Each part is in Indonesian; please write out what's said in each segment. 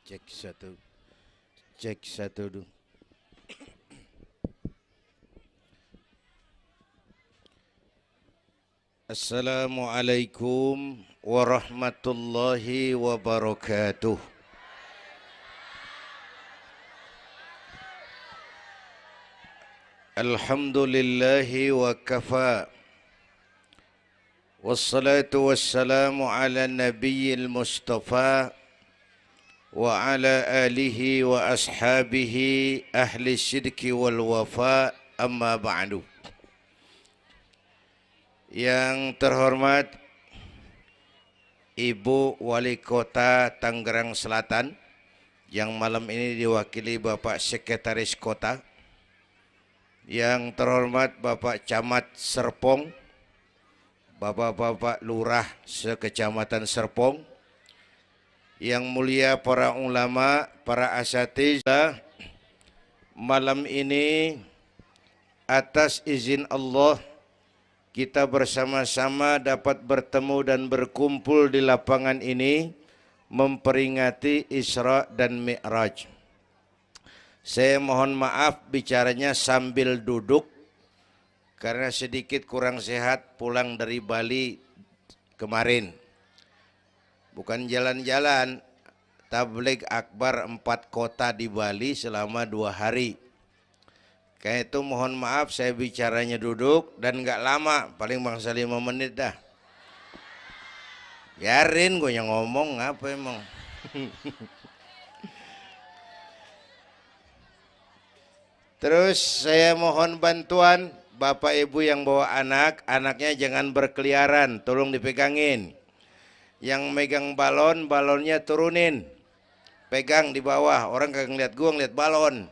Cek satu, cek satu dulu. Assalamualaikum warahmatullahi wabarakatuh. Alhamdulillahi wa kafa. Wassalatu wassalamu ala nabiyil mustafa wa ala alihi wa ashabihi ahli syidki wal wafa, amma ba'du. Yang terhormat Ibu Wali Kota Tangerang Selatan, yang malam ini diwakili Bapak Sekretaris Kota. Yang terhormat Bapak Camat Serpong, Bapak-bapak Lurah sekecamatan Serpong, yang mulia para ulama, para asatidzah, malam ini atas izin Allah kita bersama-sama dapat bertemu dan berkumpul di lapangan ini memperingati Isra dan Mi'raj. Saya mohon maaf bicaranya sambil duduk karena sedikit kurang sehat pulang dari Bali kemarin. Bukan jalan-jalan, tabligh akbar 4 kota di Bali selama 2 hari. Kayak itu mohon maaf saya bicaranya duduk dan nggak lama, paling bangsa 5 menit dah. Biarin gue yang ngomong, apa emang. Terus saya mohon bantuan Bapak Ibu yang bawa anak, anaknya jangan berkeliaran, tolong dipegangin. Yang megang balon, balonnya turunin. Pegang di bawah, orang kagak ngeliat gua, ngeliat balon.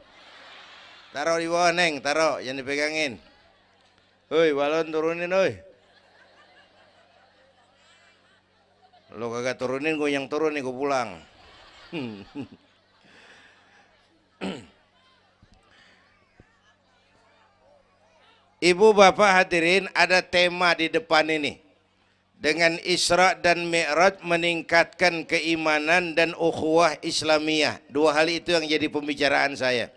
Taruh di bawah, Neng, taruh, jangan dipegangin. Hoi, balon turunin, hoi. Lo kagak turunin, gua yang turun nih, gua pulang. Ibu bapak hadirin, ada tema di depan ini. Dengan Isra dan Mi'raj meningkatkan keimanan dan ukhuwah Islamiyah. 2 hal itu yang jadi pembicaraan saya.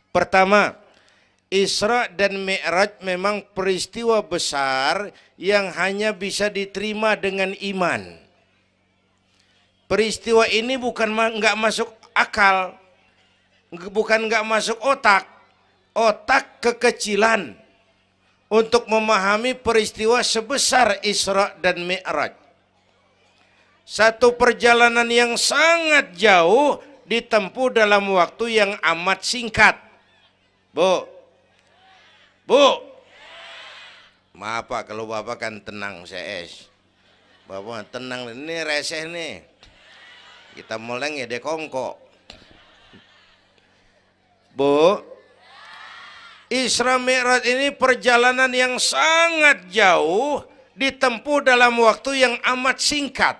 Pertama, Isra dan Mi'raj memang peristiwa besar yang hanya bisa diterima dengan iman. Peristiwa ini bukan nggak masuk akal, bukan nggak masuk otak. Otak kekecilan untuk memahami peristiwa sebesar Isra dan Mi'raj. Satu perjalanan yang sangat jauh ditempuh dalam waktu yang amat singkat. Bu, maaf Pak kalau Bapak kan tenang CS. Bapak tenang, ini reseh nih. Kita meleng ya dekongko. Bu, Isra Mi'raj ini perjalanan yang sangat jauh ditempuh dalam waktu yang amat singkat.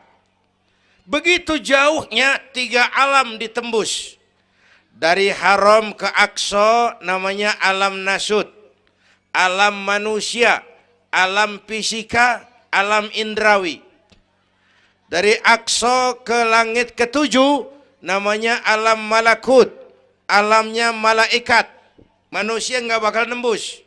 Begitu jauhnya 3 alam ditembus. Dari Haram ke Aqsa namanya alam nasut, alam manusia, alam fisika, alam indrawi. Dari Aqsa ke langit ke-7 namanya alam malakut, alamnya malaikat. Manusia nggak bakal nembus.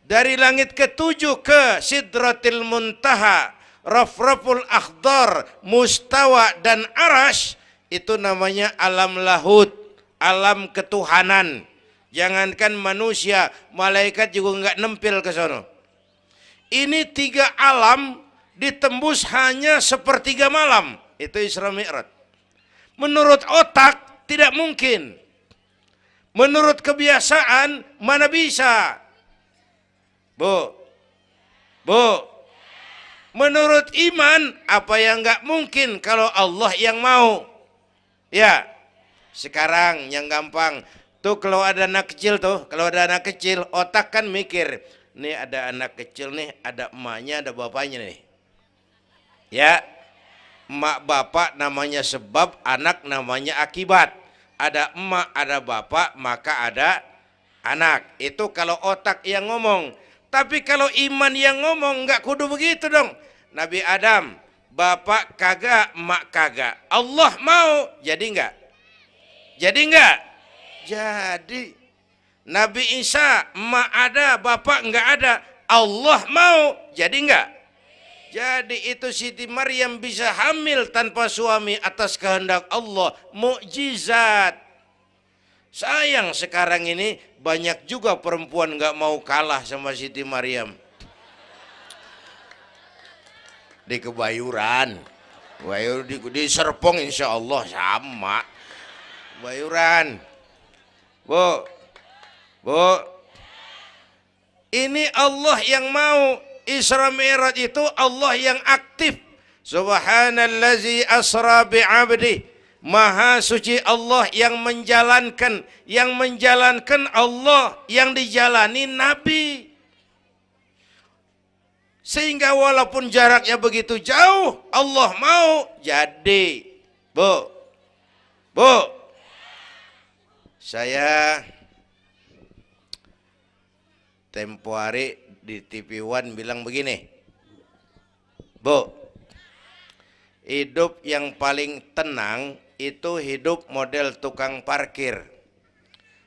Dari langit ke-7 ke Sidratil Muntaha, Rafraful Akhdar, Mustawa dan Arash, itu namanya alam lahut, alam ketuhanan. Jangankan manusia, malaikat juga nggak nempel ke sono. Ini 3 alam ditembus hanya sepertiga malam. Itu Isra Mi'raj. Menurut otak tidak mungkin. Menurut kebiasaan mana bisa? Bu, menurut iman apa yang nggak mungkin kalau Allah yang mau? Ya, sekarang yang gampang tuh kalau ada anak kecil otak kan mikir, nih ada anak kecil nih, ada emaknya, ada bapaknya nih. Ya, emak bapak namanya sebab, anak namanya akibat. Ada emak, ada bapak, maka ada anak. Itu kalau otak yang ngomong. Tapi kalau iman yang ngomong, nggak kudu begitu dong. Nabi Adam, bapak kagak, emak kagak. Allah mau, jadi nggak? Jadi enggak? Jadi. Nabi Isa emak ada, bapak enggak ada. Allah mau, jadi enggak? Jadi itu Siti Maryam bisa hamil tanpa suami atas kehendak Allah. Mukjizat. Sayang sekarang ini banyak juga perempuan enggak mau kalah sama Siti Maryam. Di Kebayuran. Di Serpong insya Allah sama. Kebayuran. Bu, ini Allah yang mau. Isra Mi'raj itu Allah yang aktif. Subhanallazi asra bi'abdi. Maha suci Allah yang menjalankan. Yang menjalankan Allah, yang dijalani Nabi. Sehingga walaupun jaraknya begitu jauh, Allah mau jadi. Bu, saya tempo hari di TV One bilang begini, Bu, hidup yang paling tenang itu hidup model tukang parkir.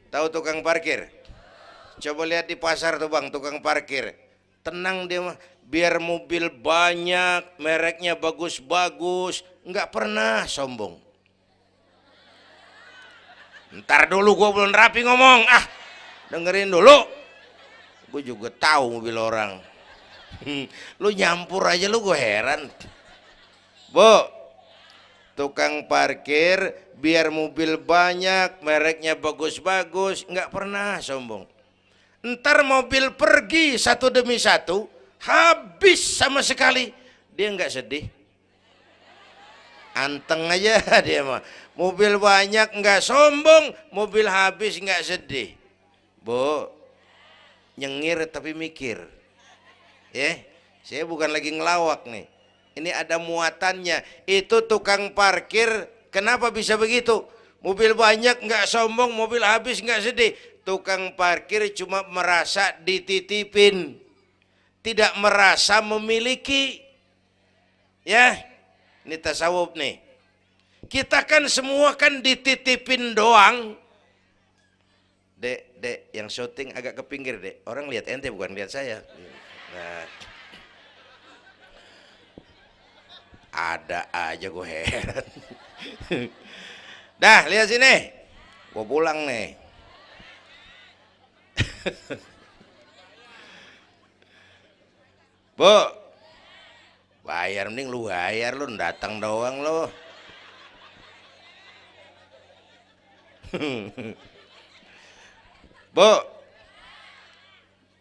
Tahu tukang parkir? Coba lihat di pasar tuh bang, tukang parkir. Tenang dia mah, biar mobil banyak, mereknya bagus-bagus, nggak pernah sombong. Ntar dulu gua belum rapi ngomong, dengerin dulu. Gue juga tahu mobil orang. Lu nyampur aja lu, gue heran. Bu, tukang parkir biar mobil banyak, mereknya bagus-bagus, nggak pernah sombong. Ntar mobil pergi satu demi satu, habis sama sekali, dia nggak sedih. Anteng aja dia mah. Mobil banyak nggak sombong, mobil habis nggak sedih. Bu, nyengir tapi mikir. Saya bukan lagi ngelawak nih. Ini ada muatannya. Itu tukang parkir kenapa bisa begitu? Mobil banyak nggak sombong, mobil habis nggak sedih. Tukang parkir cuma merasa dititipin, tidak merasa memiliki. Ya, ini tasawuf nih. Kita kan semua kan dititipin doang. Dek, yang syuting agak ke pinggir, Dek. Orang lihat ente bukan lihat saya. Nah, ada aja gue heran. Dah, lihat sini. Gue pulang nih. Bu, bayar, mending lu bayar, lu datang doang lu. Bu,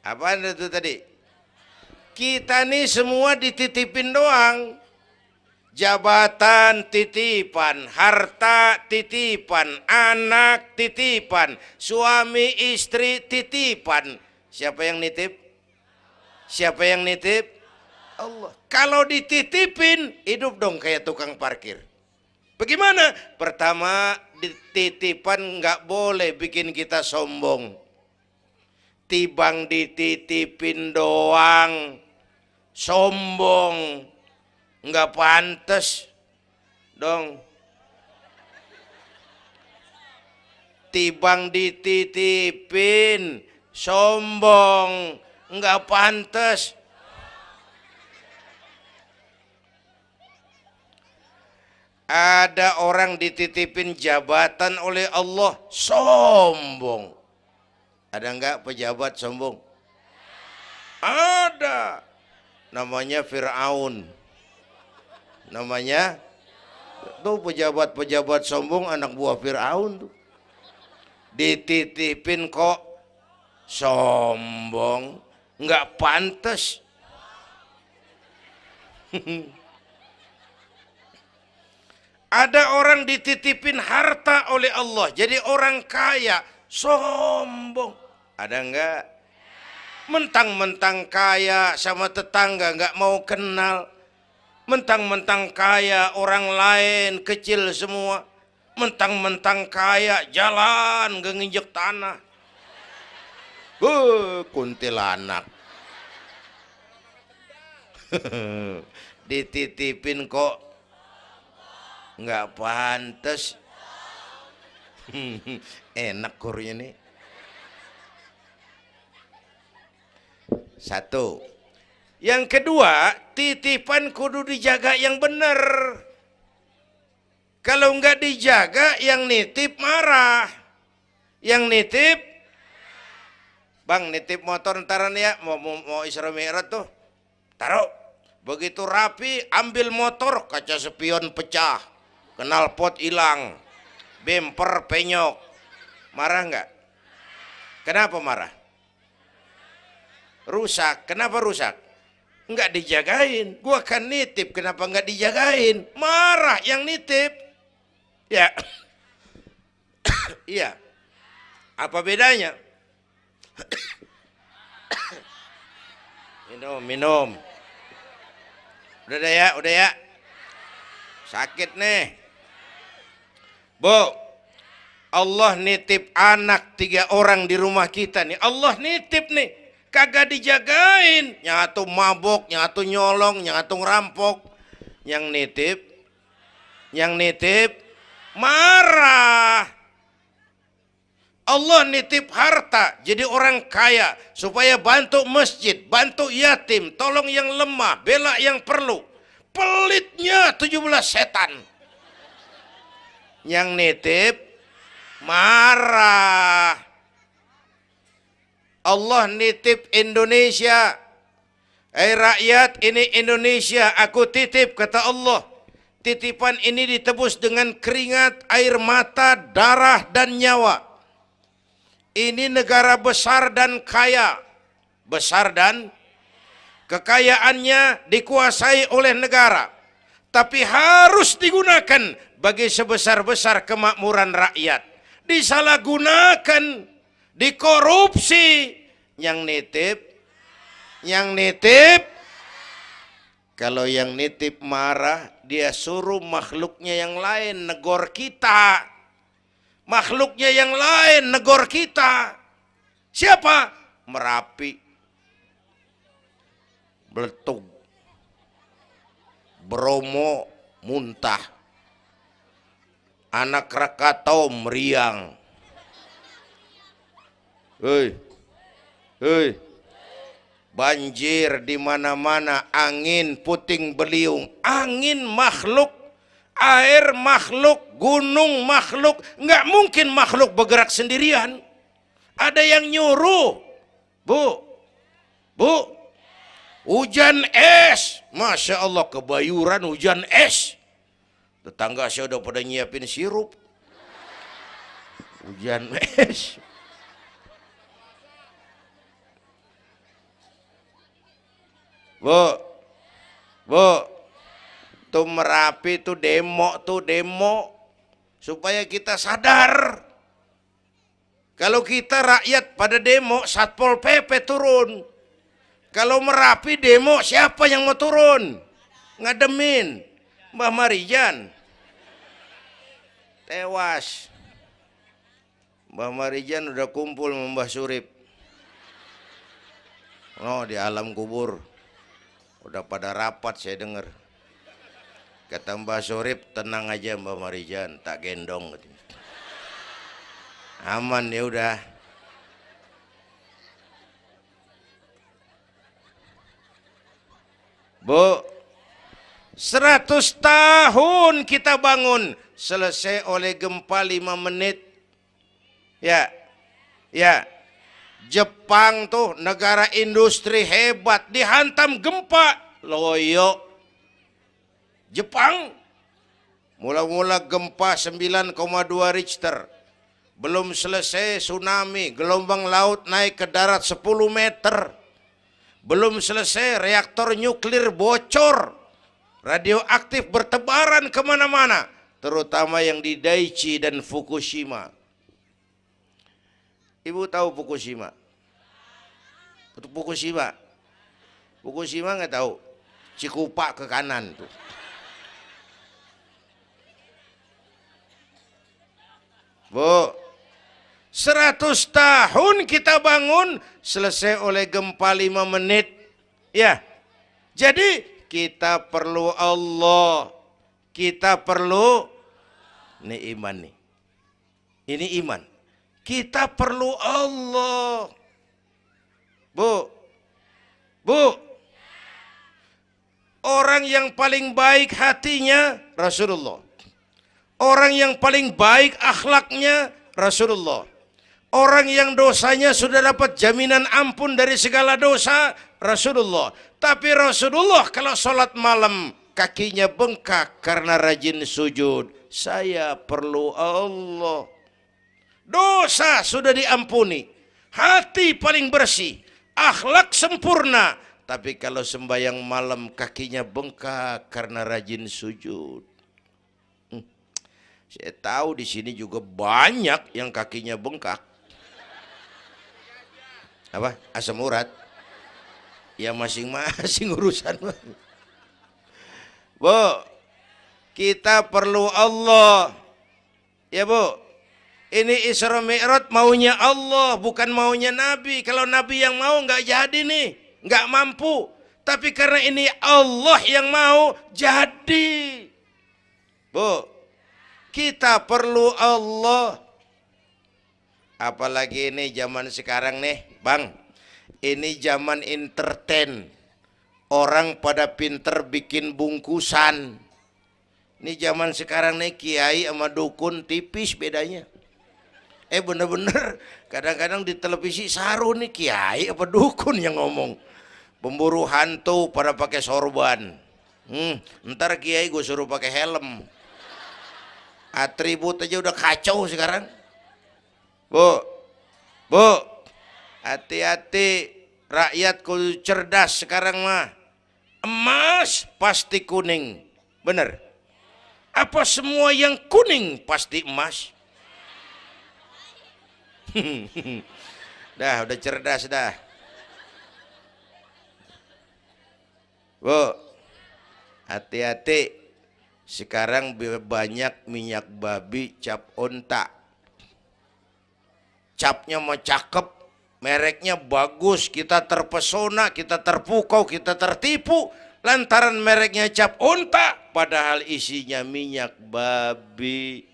apaan itu tadi? Kita nih semua dititipin doang. Jabatan titipan, harta titipan, anak titipan, suami istri titipan. Siapa yang nitip? Siapa yang nitip? Allah. Kalau dititipin, hidup dong kayak tukang parkir. Bagaimana? Pertama, titipan nggak boleh bikin kita sombong. Tibang dititipin doang, sombong, nggak pantas dong. Tibang dititipin, sombong, nggak pantas. Ada orang dititipin jabatan oleh Allah, sombong. Ada enggak pejabat sombong? Ada. Namanya Fir'aun. Namanya tuh pejabat-pejabat sombong, anak buah Fir'aun tuh. Dititipin kok sombong, enggak pantas. Ada orang dititipin harta oleh Allah, jadi orang kaya, sombong. Ada enggak? Mentang-mentang kaya sama tetangga enggak mau kenal. Mentang-mentang kaya orang lain kecil semua. Mentang-mentang kaya jalan enggak nginjek tanah. Kuntilanak. Dititipin kok nggak pantas. Enak kurnya nih. Satu. Yang kedua, titipan kudu dijaga yang benar. Kalau nggak dijaga, yang nitip marah. Yang nitip, bang nitip motor ntaran ya, mau Isra Mi'raj tuh, taruh. Begitu rapi, ambil motor, kaca spion pecah, knalpot hilang, bemper penyok. Marah nggak? Kenapa marah? Rusak. Kenapa rusak? Nggak dijagain. Gua kan nitip, kenapa nggak dijagain? Marah yang nitip. Ya, iya. Apa bedanya? Minum. Udah ya. Sakit nih. Bu, Allah nitip anak 3 orang di rumah kita nih. Allah nitip nih. Kagak dijagain. Nyatu mabok, nyatu nyolong, nyatu ngerampok. Yang nitip marah. Allah nitip harta jadi orang kaya supaya bantu masjid, bantu yatim, tolong yang lemah, bela yang perlu. Pelitnya 17 setan. Yang nitip marah. Allah nitip Indonesia. Rakyat, ini Indonesia aku titip, kata Allah. Titipan ini ditebus dengan keringat, air mata, darah dan nyawa. Ini negara besar dan kaya. Besar dan kekayaannya dikuasai oleh negara. Tapi harus digunakan bagi sebesar-besar kemakmuran rakyat. Disalahgunakan, dikorupsi. Yang nitip, kalau yang nitip marah, dia suruh makhluknya yang lain negor kita. Makhluknya yang lain negor kita. Siapa? Merapi, Beletung, Bromo muntah, Anak Krakatau meriang. Hei, banjir di mana-mana, angin puting beliung, angin makhluk, air makhluk, gunung makhluk. Nggak mungkin makhluk bergerak sendirian. Ada yang nyuruh. Bu, hujan es. Masya Allah, kebayuran hujan es. Tetangga saya udah pada nyiapin sirup. Hujan es. Bu, tuh Merapi tuh demo supaya kita sadar. Kalau kita rakyat pada demo, Satpol PP turun. Kalau Merapi demo, siapa yang mau turun? Ngademin Mbah Marijan. Tewas. Mbah Marijan udah kumpul sama Mbah Surip. Oh, di alam kubur. Udah pada rapat saya dengar. Kata Mbah Surip, tenang aja Mbah Marijan, tak gendong. Aman ya udah. Bu, 100 tahun kita bangun, selesai oleh gempa 5 menit. Ya. Jepang tuh negara industri hebat, dihantam gempa, loyo. Jepang mula-mula gempa 9,2 Richter. Belum selesai tsunami, gelombang laut naik ke darat 10 meter. Belum selesai reaktor nuklir bocor. Radioaktif bertebaran kemana-mana. Terutama yang di Daiichi dan Fukushima. Ibu tahu Fukushima? Fukushima nggak tahu. Cikupa ke kanan tuh. Bu, 100 tahun kita bangun, selesai oleh gempa 5 menit. Ya, jadi kita perlu Allah. Kita perlu nih iman nih. Ini iman. Kita perlu Allah. Bu, bu, orang yang paling baik hatinya Rasulullah. Orang yang paling baik akhlaknya Rasulullah. Orang yang dosanya sudah dapat jaminan ampun dari segala dosa Rasulullah. Tapi Rasulullah kalau sholat malam kakinya bengkak karena rajin sujud. Saya perlu Allah. Dosa sudah diampuni, hati paling bersih, akhlak sempurna. Tapi kalau sembahyang malam kakinya bengkak karena rajin sujud. Saya tahu di sini juga banyak yang kakinya bengkak. Apa? Asam urat. Ya masing-masing urusan. Bu, kita perlu Allah. Ya Bu. Ini Isra Mi'raj maunya Allah, bukan maunya Nabi. Kalau Nabi yang mau nggak jadi nih, nggak mampu. Tapi karena ini Allah yang mau, jadi. Bu, kita perlu Allah. Apalagi ini zaman sekarang nih, Bang. Ini zaman entertain. Orang pada pinter bikin bungkusan. Ini zaman sekarang nih, kiai sama dukun tipis bedanya. Bener-bener kadang-kadang di televisi saru nih kiai apa dukun yang ngomong. Pemburu hantu pada pakai sorban. Ntar kiai gue suruh pakai helm. Atribut aja udah kacau sekarang. Bu, hati-hati, rakyat kudu cerdas sekarang mah. Emas pasti kuning, bener? Apa semua yang kuning pasti emas? Udah cerdas dah. Bu, hati-hati. Sekarang banyak minyak babi cap onta. Capnya mah cakep, mereknya bagus, kita terpesona, kita terpukau, kita tertipu lantaran mereknya cap onta, padahal isinya minyak babi.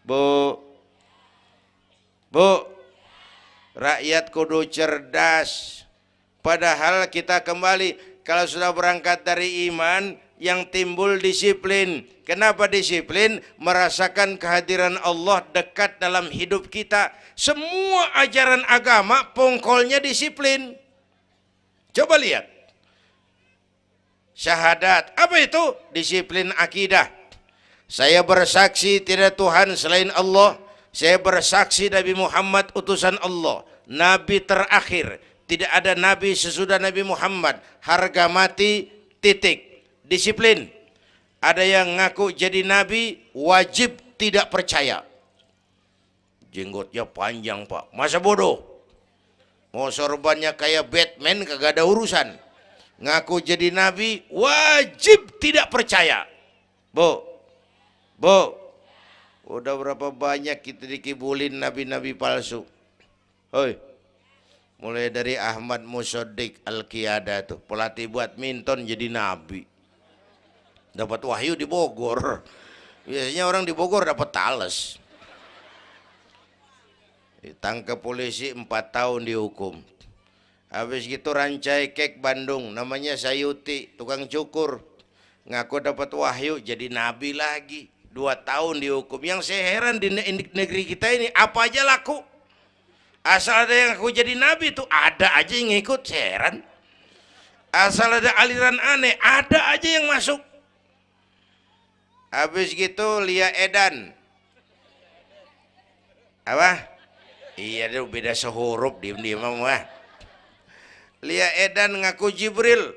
Bu, rakyat kudu cerdas. Padahal kita kembali, kalau sudah berangkat dari iman, yang timbul disiplin. Kenapa disiplin? Merasakan kehadiran Allah dekat dalam hidup kita. Semua ajaran agama pongkolnya disiplin. Coba lihat. Syahadat, apa itu? Disiplin akidah. Saya bersaksi tidak Tuhan selain Allah. Saya bersaksi Nabi Muhammad utusan Allah, Nabi terakhir. Tidak ada Nabi sesudah Nabi Muhammad. Harga mati, titik. Disiplin. Ada yang ngaku jadi Nabi, wajib tidak percaya. Jenggotnya panjang Pak, masa bodoh? Mau sorbannya kayak Batman kagak ada urusan. Ngaku jadi Nabi, wajib tidak percaya. Bu, udah berapa banyak kita dikibulin nabi-nabi palsu. Hoi, mulai dari Ahmad Musaddiq Al-Qiyada tuh, pelatih badminton jadi nabi. Dapat wahyu di Bogor. Biasanya orang di Bogor dapat tales. Ditangkap polisi 4 tahun dihukum. Habis gitu Rancai Kek Bandung, namanya Sayuti, tukang cukur. Ngaku dapat wahyu jadi nabi lagi. 2 tahun dihukum. Yang saya heran di negeri kita ini apa aja laku. Asal ada yang aku jadi nabi tuh ada aja yang ngikut, saya heran. Asal ada aliran aneh ada aja yang masuk. Habis gitu Lia Edan. Apa? Iya deh beda sehuruf diem-diem mah. Lia Edan ngaku Jibril.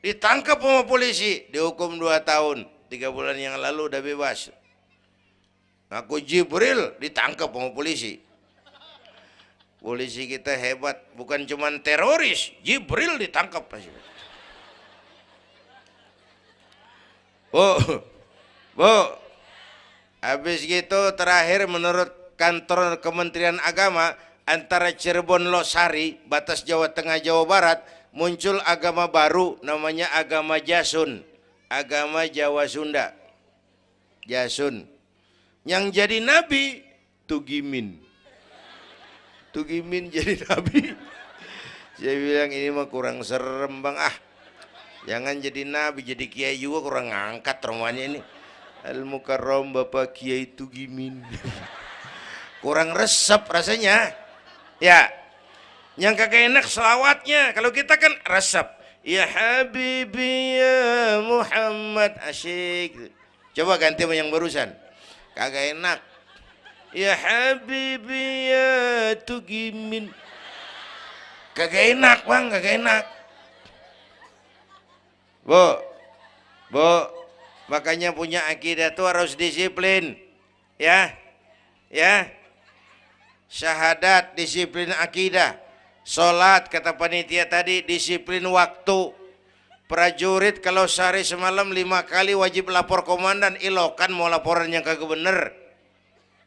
Ditangkap sama polisi, dihukum 2 tahun. 3 bulan yang lalu udah bebas. Ngaku Jibril ditangkap sama polisi. Polisi kita hebat, bukan cuman teroris, Jibril ditangkap. Bu, habis gitu terakhir menurut kantor Kementerian Agama, antara Cirebon Losari, batas Jawa Tengah Jawa Barat, muncul agama baru namanya agama Jasun. Agama Jawa Sunda. Jasun. Yang jadi nabi Tugimin. Tugimin jadi nabi. Saya bilang ini mah kurang serem bang, jangan jadi nabi, jadi kiai juga kurang ngangkat rumahnya ini. Al-Mukarram Bapak Kiai Tugimin. Kurang resep rasanya. Ya, yang kagak enak selawatnya. Kalau kita kan resep. Ya Habibi ya Muhammad, asyik. Coba ganti sama yang barusan. Kagak enak. Ya Habibi ya Tugimin. Kagak enak bang, kagak enak. Bu, makanya punya akidah tuh harus disiplin. Ya, syahadat disiplin akidah. Sholat kata panitia tadi disiplin waktu. Prajurit kalau sehari semalam 5 kali wajib lapor komandan, ilokan mau laporan yang kagak bener.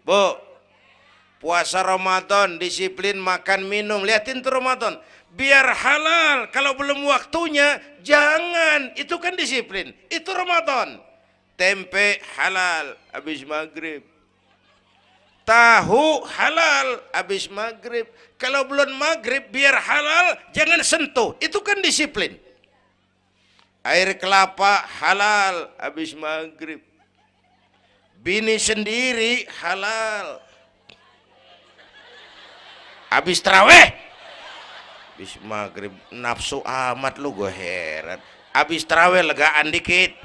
Bu, puasa Ramadan disiplin makan minum, liatin tuh Ramadan biar halal. Kalau belum waktunya jangan, itu kan disiplin, itu Ramadan. Tempe halal habis maghrib, tahu halal habis maghrib. Kalau belum maghrib biar halal jangan sentuh, itu kan disiplin. Air kelapa halal habis maghrib, bini sendiri halal habis taraweh, habis maghrib nafsu amat lu, gue heran. Habis taraweh legaan dikit,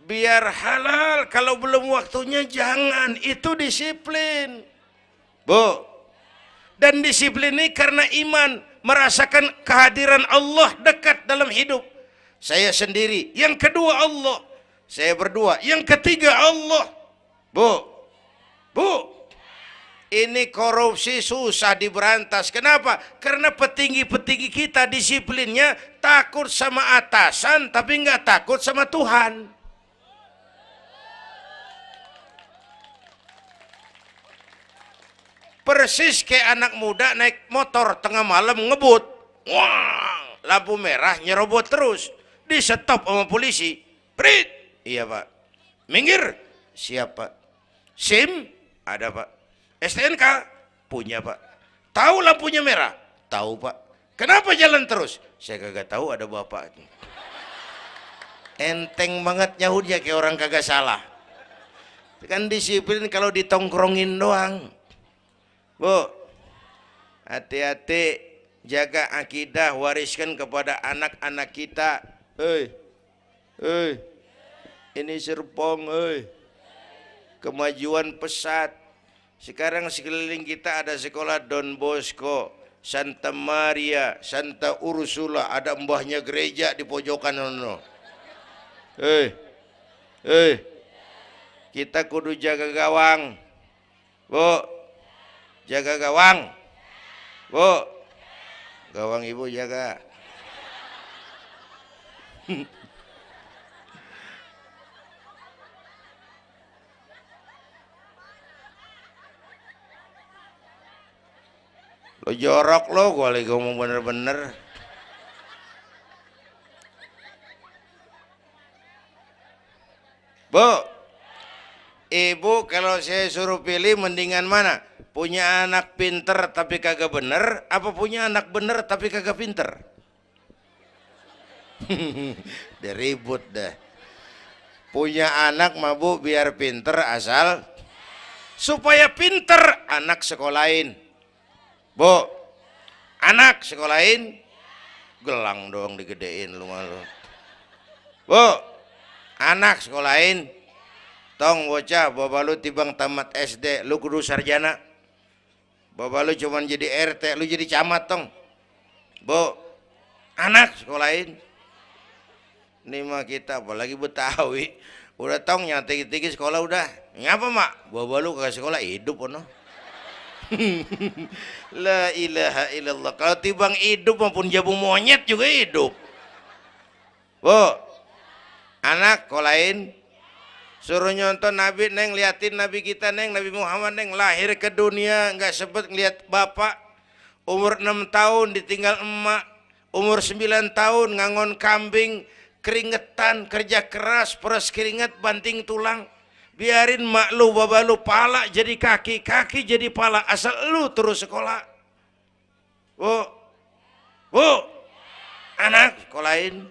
biar halal. Kalau belum waktunya jangan, itu disiplin. Bu, dan disiplin ini karena iman, merasakan kehadiran Allah dekat dalam hidup. Saya sendiri, yang kedua Allah. Saya berdua, yang ketiga Allah. Bu, ini korupsi susah diberantas. Kenapa? Karena petinggi-petinggi kita disiplinnya takut sama atasan, tapi nggak takut sama Tuhan. Persis kayak anak muda naik motor tengah malam ngebut, wah, lampu merah nyerobot terus, di stop sama polisi. Prit, iya pak. Minggir, siap pak. SIM ada pak. STNK punya pak. Tahu lampunya merah? Tahu pak. Kenapa jalan terus? Saya kagak tahu, ada bapak. Enteng banget nyahutnya kayak orang kagak salah. Kan disiplin kalau ditongkrongin doang. Bu, hati-hati, jaga akidah, wariskan kepada anak-anak kita. Ini Serpong, kemajuan pesat. Sekarang sekeliling kita ada sekolah Don Bosco, Santa Maria, Santa Ursula, ada mbahnya gereja di pojokan. Kita kudu jaga gawang. Bu, jaga gawang. Bu, gawang ibu jaga. Lo jorok lo, gue lagi ngomong bener-bener. Bu, ibu kalau saya suruh pilih mendingan mana? Punya anak pinter tapi kagak bener, apa punya anak bener tapi kagak pinter? Udah ribut dah. Punya anak mah bu biar pinter, asal supaya pinter anak sekolahin. Bu, anak sekolahin, gelang doang digedein lu malu. Bu, anak sekolahin, tong bocah, bapak lu tibang tamat SD, lu kudu sarjana. Bapak lu cuman jadi RT, lu jadi camat tong. Bu, anak sekolahin. Ini mah kita apalagi Betawi, udah tong nyantai-tinggi sekolah udah. Ngapa mak? Bapak lu ke sekolah hidup ono. La ilaha illallah. Kalau tibang hidup maupun jabu monyet juga hidup. Bu, anak sekolahin. Suruh nyonton Nabi neng, liatin Nabi kita neng, Nabi Muhammad neng, lahir ke dunia nggak sempet ngeliat bapak, umur 6 tahun ditinggal emak, umur 9 tahun ngangon kambing, keringetan, kerja keras, peras keringat, banting tulang. Biarin mak lu, baba lu, pala jadi kaki, kaki jadi pala, asal lu terus sekolah. Bu, anak sekolahin.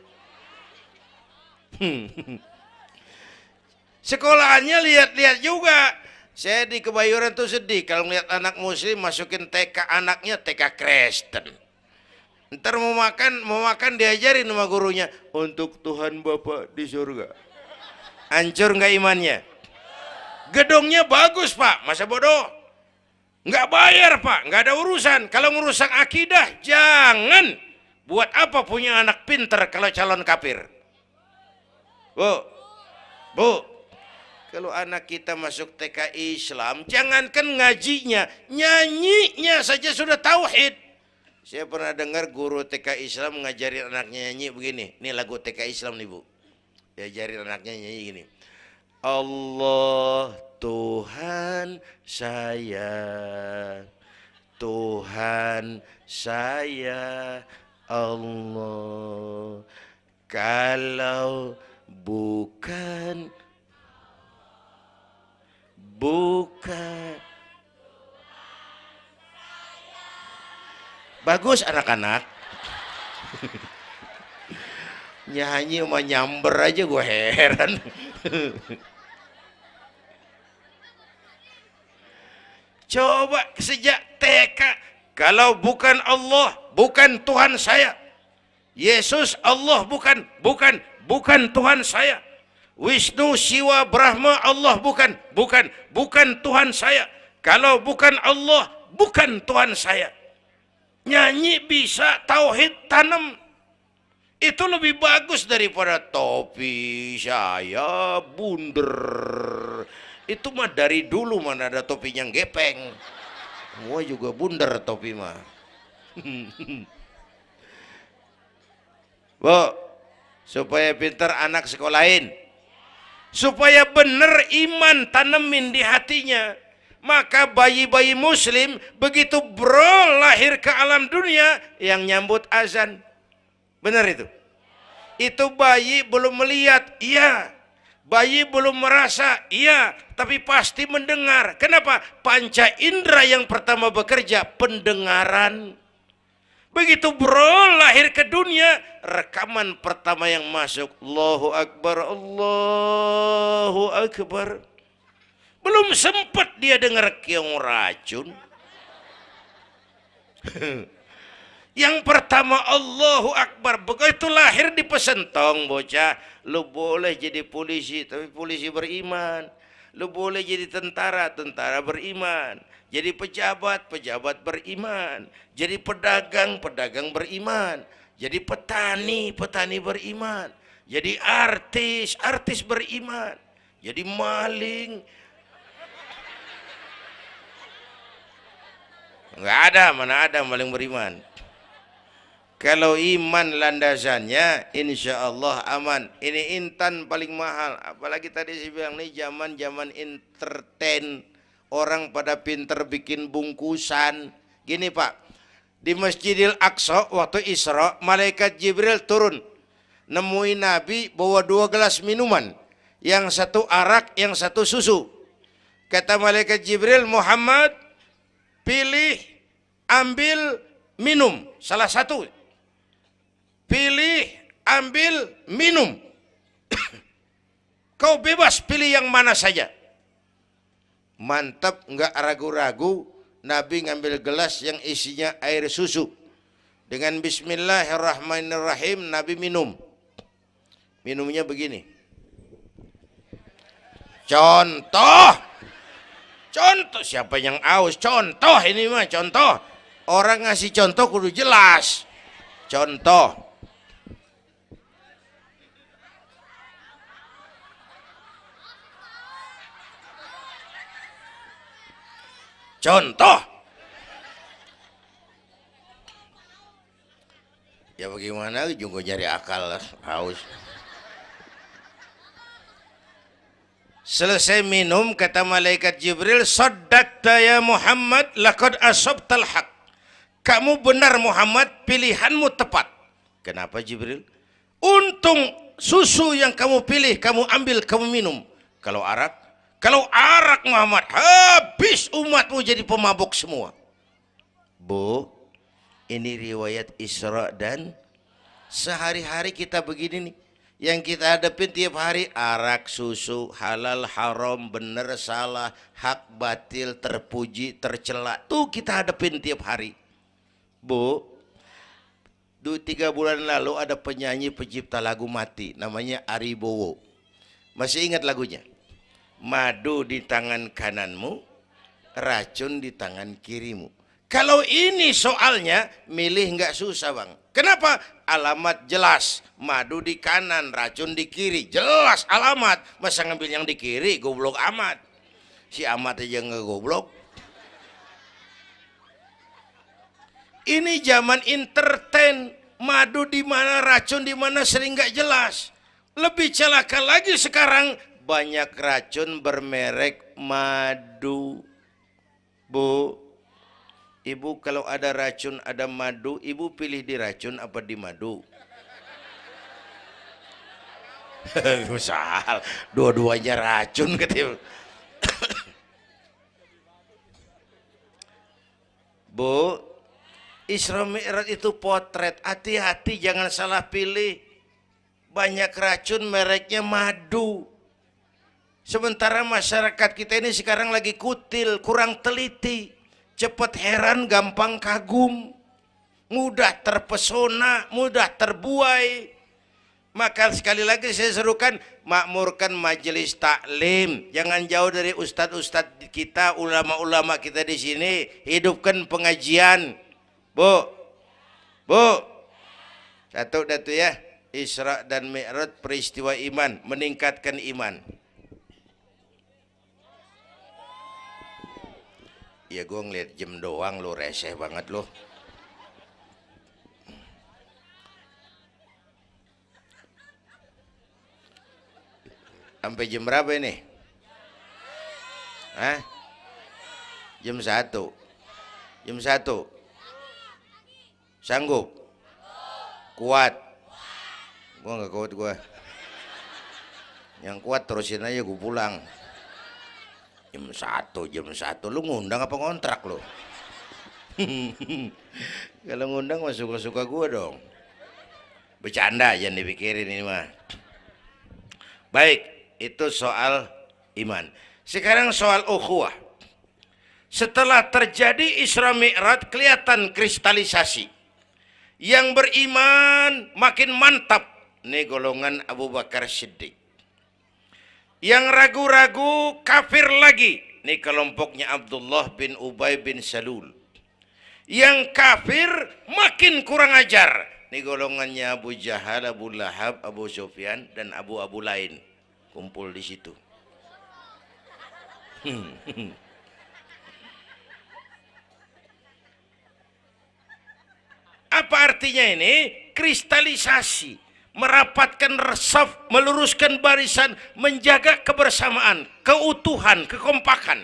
Sekolahannya lihat-lihat juga. Saya di Kebayoran tuh sedih kalau melihat anak muslim masukin TK, anaknya TK Kristen. Ntar mau makan diajarin sama gurunya untuk Tuhan Bapa di surga. Hancur nggak imannya? Gedungnya bagus Pak, masa bodoh? Nggak bayar Pak, nggak ada urusan. Kalau merusak akidah, jangan. Buat apa punya anak pinter kalau calon kafir? Bu, kalau anak kita masuk TK Islam, jangankan ngajinya, nyanyinya saja sudah tauhid. Saya pernah dengar guru TK Islam ngajarin anaknya nyanyi begini. Ini lagu TK Islam nih Bu. Diajarin anaknya nyanyi gini. Allah Tuhan saya, Tuhan saya Allah. Kalau bukan bagus anak-anak. Nyanyi sama nyamber aja gue heran. Coba sejak TK, kalau bukan Allah, bukan Tuhan saya. Yesus Allah bukan Tuhan saya. Wisnu, Siwa, Brahma, Allah bukan Tuhan saya. Kalau bukan Allah, bukan Tuhan saya. Nyanyi bisa, tauhid tanam. Itu lebih bagus daripada topi saya bundar. Itu mah dari dulu mana ada topinya gepeng. Semua juga bundar topi mah. Bu, supaya pintar anak sekolahin. Supaya benar iman tanemin di hatinya. Maka bayi-bayi muslim begitu lahir ke alam dunia yang nyambut azan. Benar itu? Itu bayi belum melihat, iya. Bayi belum merasa, iya. Tapi pasti mendengar. Kenapa? Panca indera yang pertama bekerja, pendengaran. Begitu lahir ke dunia, rekaman pertama yang masuk, Allahu Akbar, Allahu Akbar. Belum sempat dia dengar keong racun. Yang pertama Allahu Akbar. Begitu lahir di pesentong bocah, lu boleh jadi polisi, tapi polisi beriman. Lu boleh jadi tentara, tentara beriman. Jadi pejabat, pejabat beriman. Jadi pedagang, pedagang beriman. Jadi petani, petani beriman. Jadi artis, artis beriman. Jadi maling. Enggak ada, mana ada maling beriman. Kalau iman landasannya, insya Allah aman. Ini intan paling mahal. Apalagi tadi saya bilang nih zaman entertain. Orang pada pinter bikin bungkusan. Gini Pak, di Masjidil Aqsa waktu Isra, malaikat Jibril turun. Nemuin Nabi bawa 2 gelas minuman. Yang satu arak, yang satu susu. Kata malaikat Jibril, Muhammad, pilih, ambil, minum. Salah satu. Pilih, ambil, minum. Kau bebas pilih yang mana saja. Mantap, nggak ragu-ragu. Nabi ngambil gelas yang isinya air susu. Dengan bismillahirrahmanirrahim, Nabi minum. Minumnya begini. Contoh. Contoh, siapa yang aus? Contoh ini mah, contoh. Orang ngasih contoh kudu jelas. Contoh. Contoh. Ya bagaimana juga nyari akal haus. Selesai minum kata malaikat Jibril, "Shaddaqta ya Muhammad, laqad asabtal haq." Kamu benar Muhammad, pilihanmu tepat. Kenapa Jibril? Untung susu yang kamu pilih, kamu ambil, kamu minum. Kalau arak Muhammad, habis umatmu jadi pemabuk semua. Bu, ini riwayat Isra dan sehari-hari kita begini nih. Yang kita hadapin tiap hari arak, susu, halal, haram, benar, salah, hak, batil, terpuji, tercela. Tuh kita hadapin tiap hari. Bu, 3 bulan lalu ada penyanyi pencipta lagu mati, namanya Ari Bowo. Masih ingat lagunya? Madu di tangan kananmu, racun di tangan kirimu. Kalau ini soalnya milih nggak susah bang. Kenapa? Alamat jelas. Madu di kanan, racun di kiri. Jelas alamat. Masa ngambil yang di kiri, goblok amat. Si amat aja nggak goblok. Ini zaman entertain. Madu di mana, racun di mana sering nggak jelas. Lebih celaka lagi sekarang banyak racun bermerek madu. Bu, ibu kalau ada racun ada madu, ibu pilih di racun apa di madu? Misal dua-duanya racun gitu. Bu, Isra Mi'raj itu potret, hati-hati jangan salah pilih. Banyak racun mereknya madu. Sementara masyarakat kita ini sekarang lagi kutil, kurang teliti, cepat heran, gampang kagum, mudah terpesona, mudah terbuai. Maka sekali lagi saya serukan, makmurkan majelis taklim, jangan jauh dari ustadz-ustadz kita, ulama-ulama kita di sini, hidupkan pengajian. Bu, satu datu ya, Isra dan Mi'raj peristiwa iman, meningkatkan iman. Ya gue ngeliat jam doang lo, reseh banget lo. Sampai jam berapa ini? Hah? Jam 1. Jam 1. Sanggup? Kuat? Gue gak kuat gue. Yang kuat terusin aja gue pulang. Jam 1 lu ngundang apa ngontrak lu? Kalau ngundang mah suka-suka gue dong. Bercanda jangan dipikirin ini mah. Baik, itu soal iman. Sekarang soal ukhuwah. Setelah terjadi Isra Mi'raj kelihatan kristalisasi. Yang beriman makin mantap. Ini golongan Abu Bakar Siddiq. Yang ragu-ragu kafir lagi. Ini kelompoknya Abdullah bin Ubay bin Salul. Yang kafir makin kurang ajar. Ini golongannya Abu Jahal, Abu Lahab, Abu Sufyan, dan Abu lain. Kumpul di situ. Apa artinya ini? Kristalisasi. Merapatkan resaf, meluruskan barisan, menjaga kebersamaan, keutuhan, kekompakan.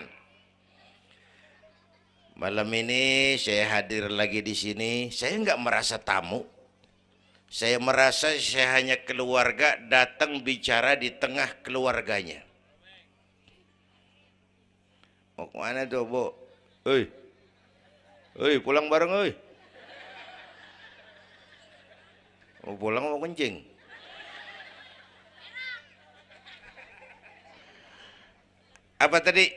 Malam ini saya hadir lagi di sini, saya nggak merasa tamu. Saya merasa saya hanya keluarga datang bicara di tengah keluarganya. Mau kemana tuh, Bu? Pulang bareng, oi. Mau pulang mau kencing. Apa tadi?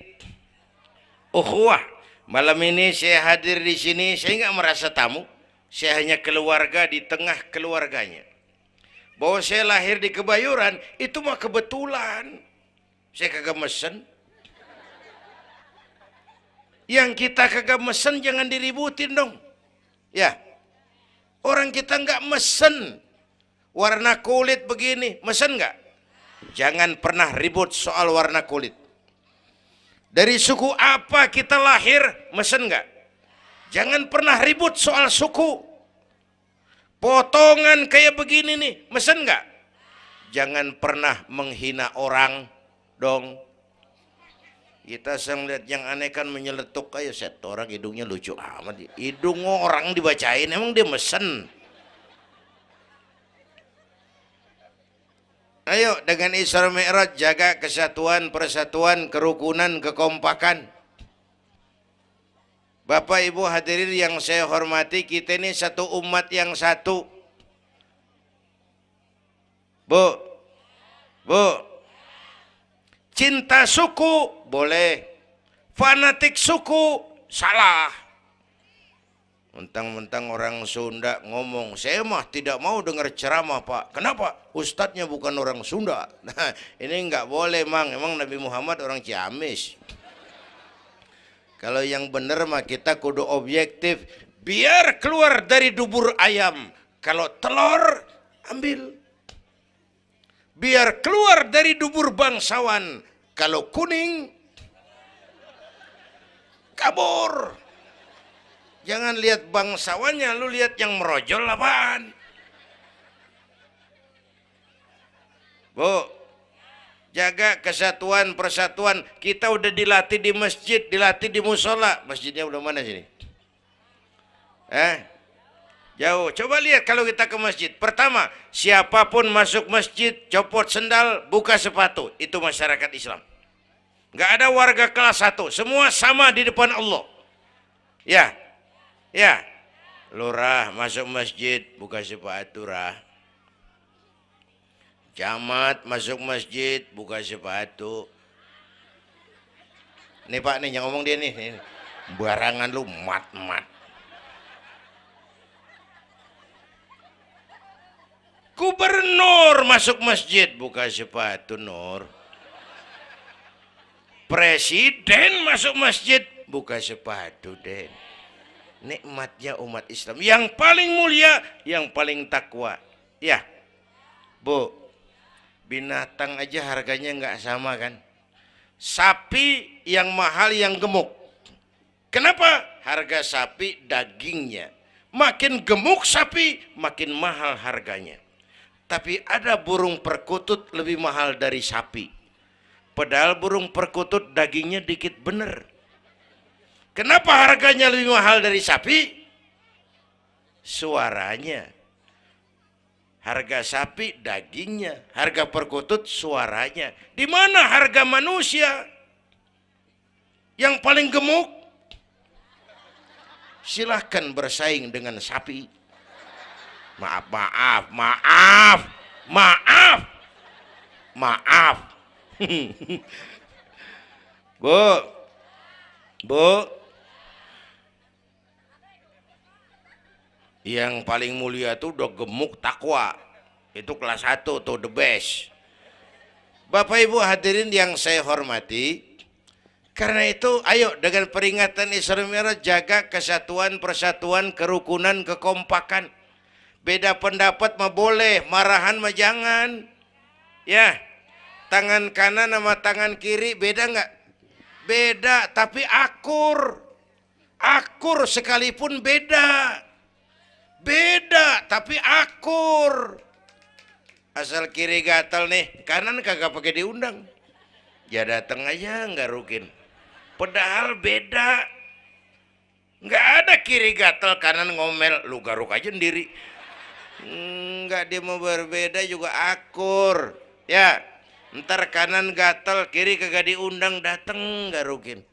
Ukhuwah. Malam ini saya hadir di sini, saya nggak merasa tamu. Saya hanya keluarga di tengah keluarganya. Bahwa saya lahir di Kebayoran itu mah kebetulan. Saya kagak mesen. Yang kita kagak mesen jangan diributin dong. Ya. Orang kita nggak mesen. Warna kulit begini, mesen nggak? Jangan pernah ribut soal warna kulit. Dari suku apa kita lahir, mesen nggak? Jangan pernah ribut soal suku. Potongan kayak begini nih, mesen nggak? Jangan pernah menghina orang dong. Kita sering lihat yang aneh kan menyeletuk kayak set orang hidungnya lucu amat. Hidung orang dibacain, emang dia mesen. Ayo dengan Isra Mi'raj jaga kesatuan, persatuan, kerukunan, kekompakan. Bapak Ibu hadirin yang saya hormati, kita ini satu umat yang satu. Bu, cinta suku boleh, fanatik suku salah. Mentang-mentang orang Sunda ngomong, saya mah tidak mau dengar ceramah Pak. Kenapa? Ustadznya bukan orang Sunda. Nah, ini nggak boleh Mang. Emang Nabi Muhammad orang Ciamis. Kalau yang benar mah kita kudu objektif. Biar keluar dari dubur ayam. Kalau telur, ambil. Biar keluar dari dubur bangsawan. Kalau kuning, kabur. Jangan lihat bangsawannya, lu lihat yang merojol apaan. Bu, jaga kesatuan, persatuan. Kita udah dilatih di masjid, dilatih di musola. Masjidnya udah mana sini? Jauh. Coba lihat kalau kita ke masjid. Pertama, siapapun masuk masjid, copot sendal, buka sepatu. Itu masyarakat Islam. Nggak ada warga kelas 1. Semua sama di depan Allah. Ya, lurah masuk masjid buka sepatu rah. Camat masuk masjid buka sepatu. Nih Pak nih yang ngomong dia nih. Barangan lu mat. Gubernur masuk masjid buka sepatu Nur. Presiden masuk masjid buka sepatu Den. Nikmatnya umat Islam yang paling mulia, yang paling takwa. Ya, Bu, binatang aja harganya nggak sama kan? Sapi yang mahal yang gemuk. Kenapa? Harga sapi dagingnya. Makin gemuk sapi, makin mahal harganya. Tapi ada burung perkutut lebih mahal dari sapi. Padahal burung perkutut dagingnya dikit bener. Kenapa harganya lebih mahal dari sapi? Suaranya. Harga sapi dagingnya, harga perkutut suaranya. Di mana harga manusia yang paling gemuk? Silahkan bersaing dengan sapi. Maaf. Bu, yang paling mulia tuh udah gemuk takwa. Itu kelas 1 tuh the best. Bapak Ibu hadirin yang saya hormati, karena itu ayo dengan peringatan Isra Mi'raj jaga kesatuan, persatuan, kerukunan, kekompakan. Beda pendapat mah boleh, marahan mah jangan. Ya, tangan kanan sama tangan kiri beda nggak? Beda, tapi akur. Akur sekalipun beda. Beda, tapi akur. Asal kiri gatal nih, kanan kagak pakai diundang. Ya datang aja nggak rukin. Padahal beda. Nggak ada kiri gatal, kanan ngomel. Lu garuk aja sendiri. Nggak, dia mau berbeda juga akur. Ya, ntar kanan gatal, kiri kagak diundang, datang garukin.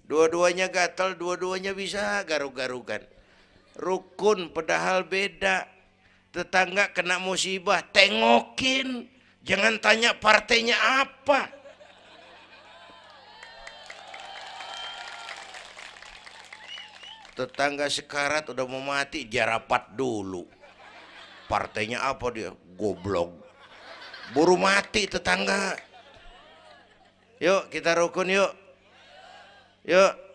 Dua-duanya gatal, dua-duanya bisa garuk-garukan. Rukun padahal beda. Tetangga kena musibah, tengokin. Jangan tanya partainya apa. Tetangga sekarat udah mau mati, dia rapat dulu. Partainya apa dia? Goblok. Buru mati tetangga. Yuk kita rukun yuk. Yuk.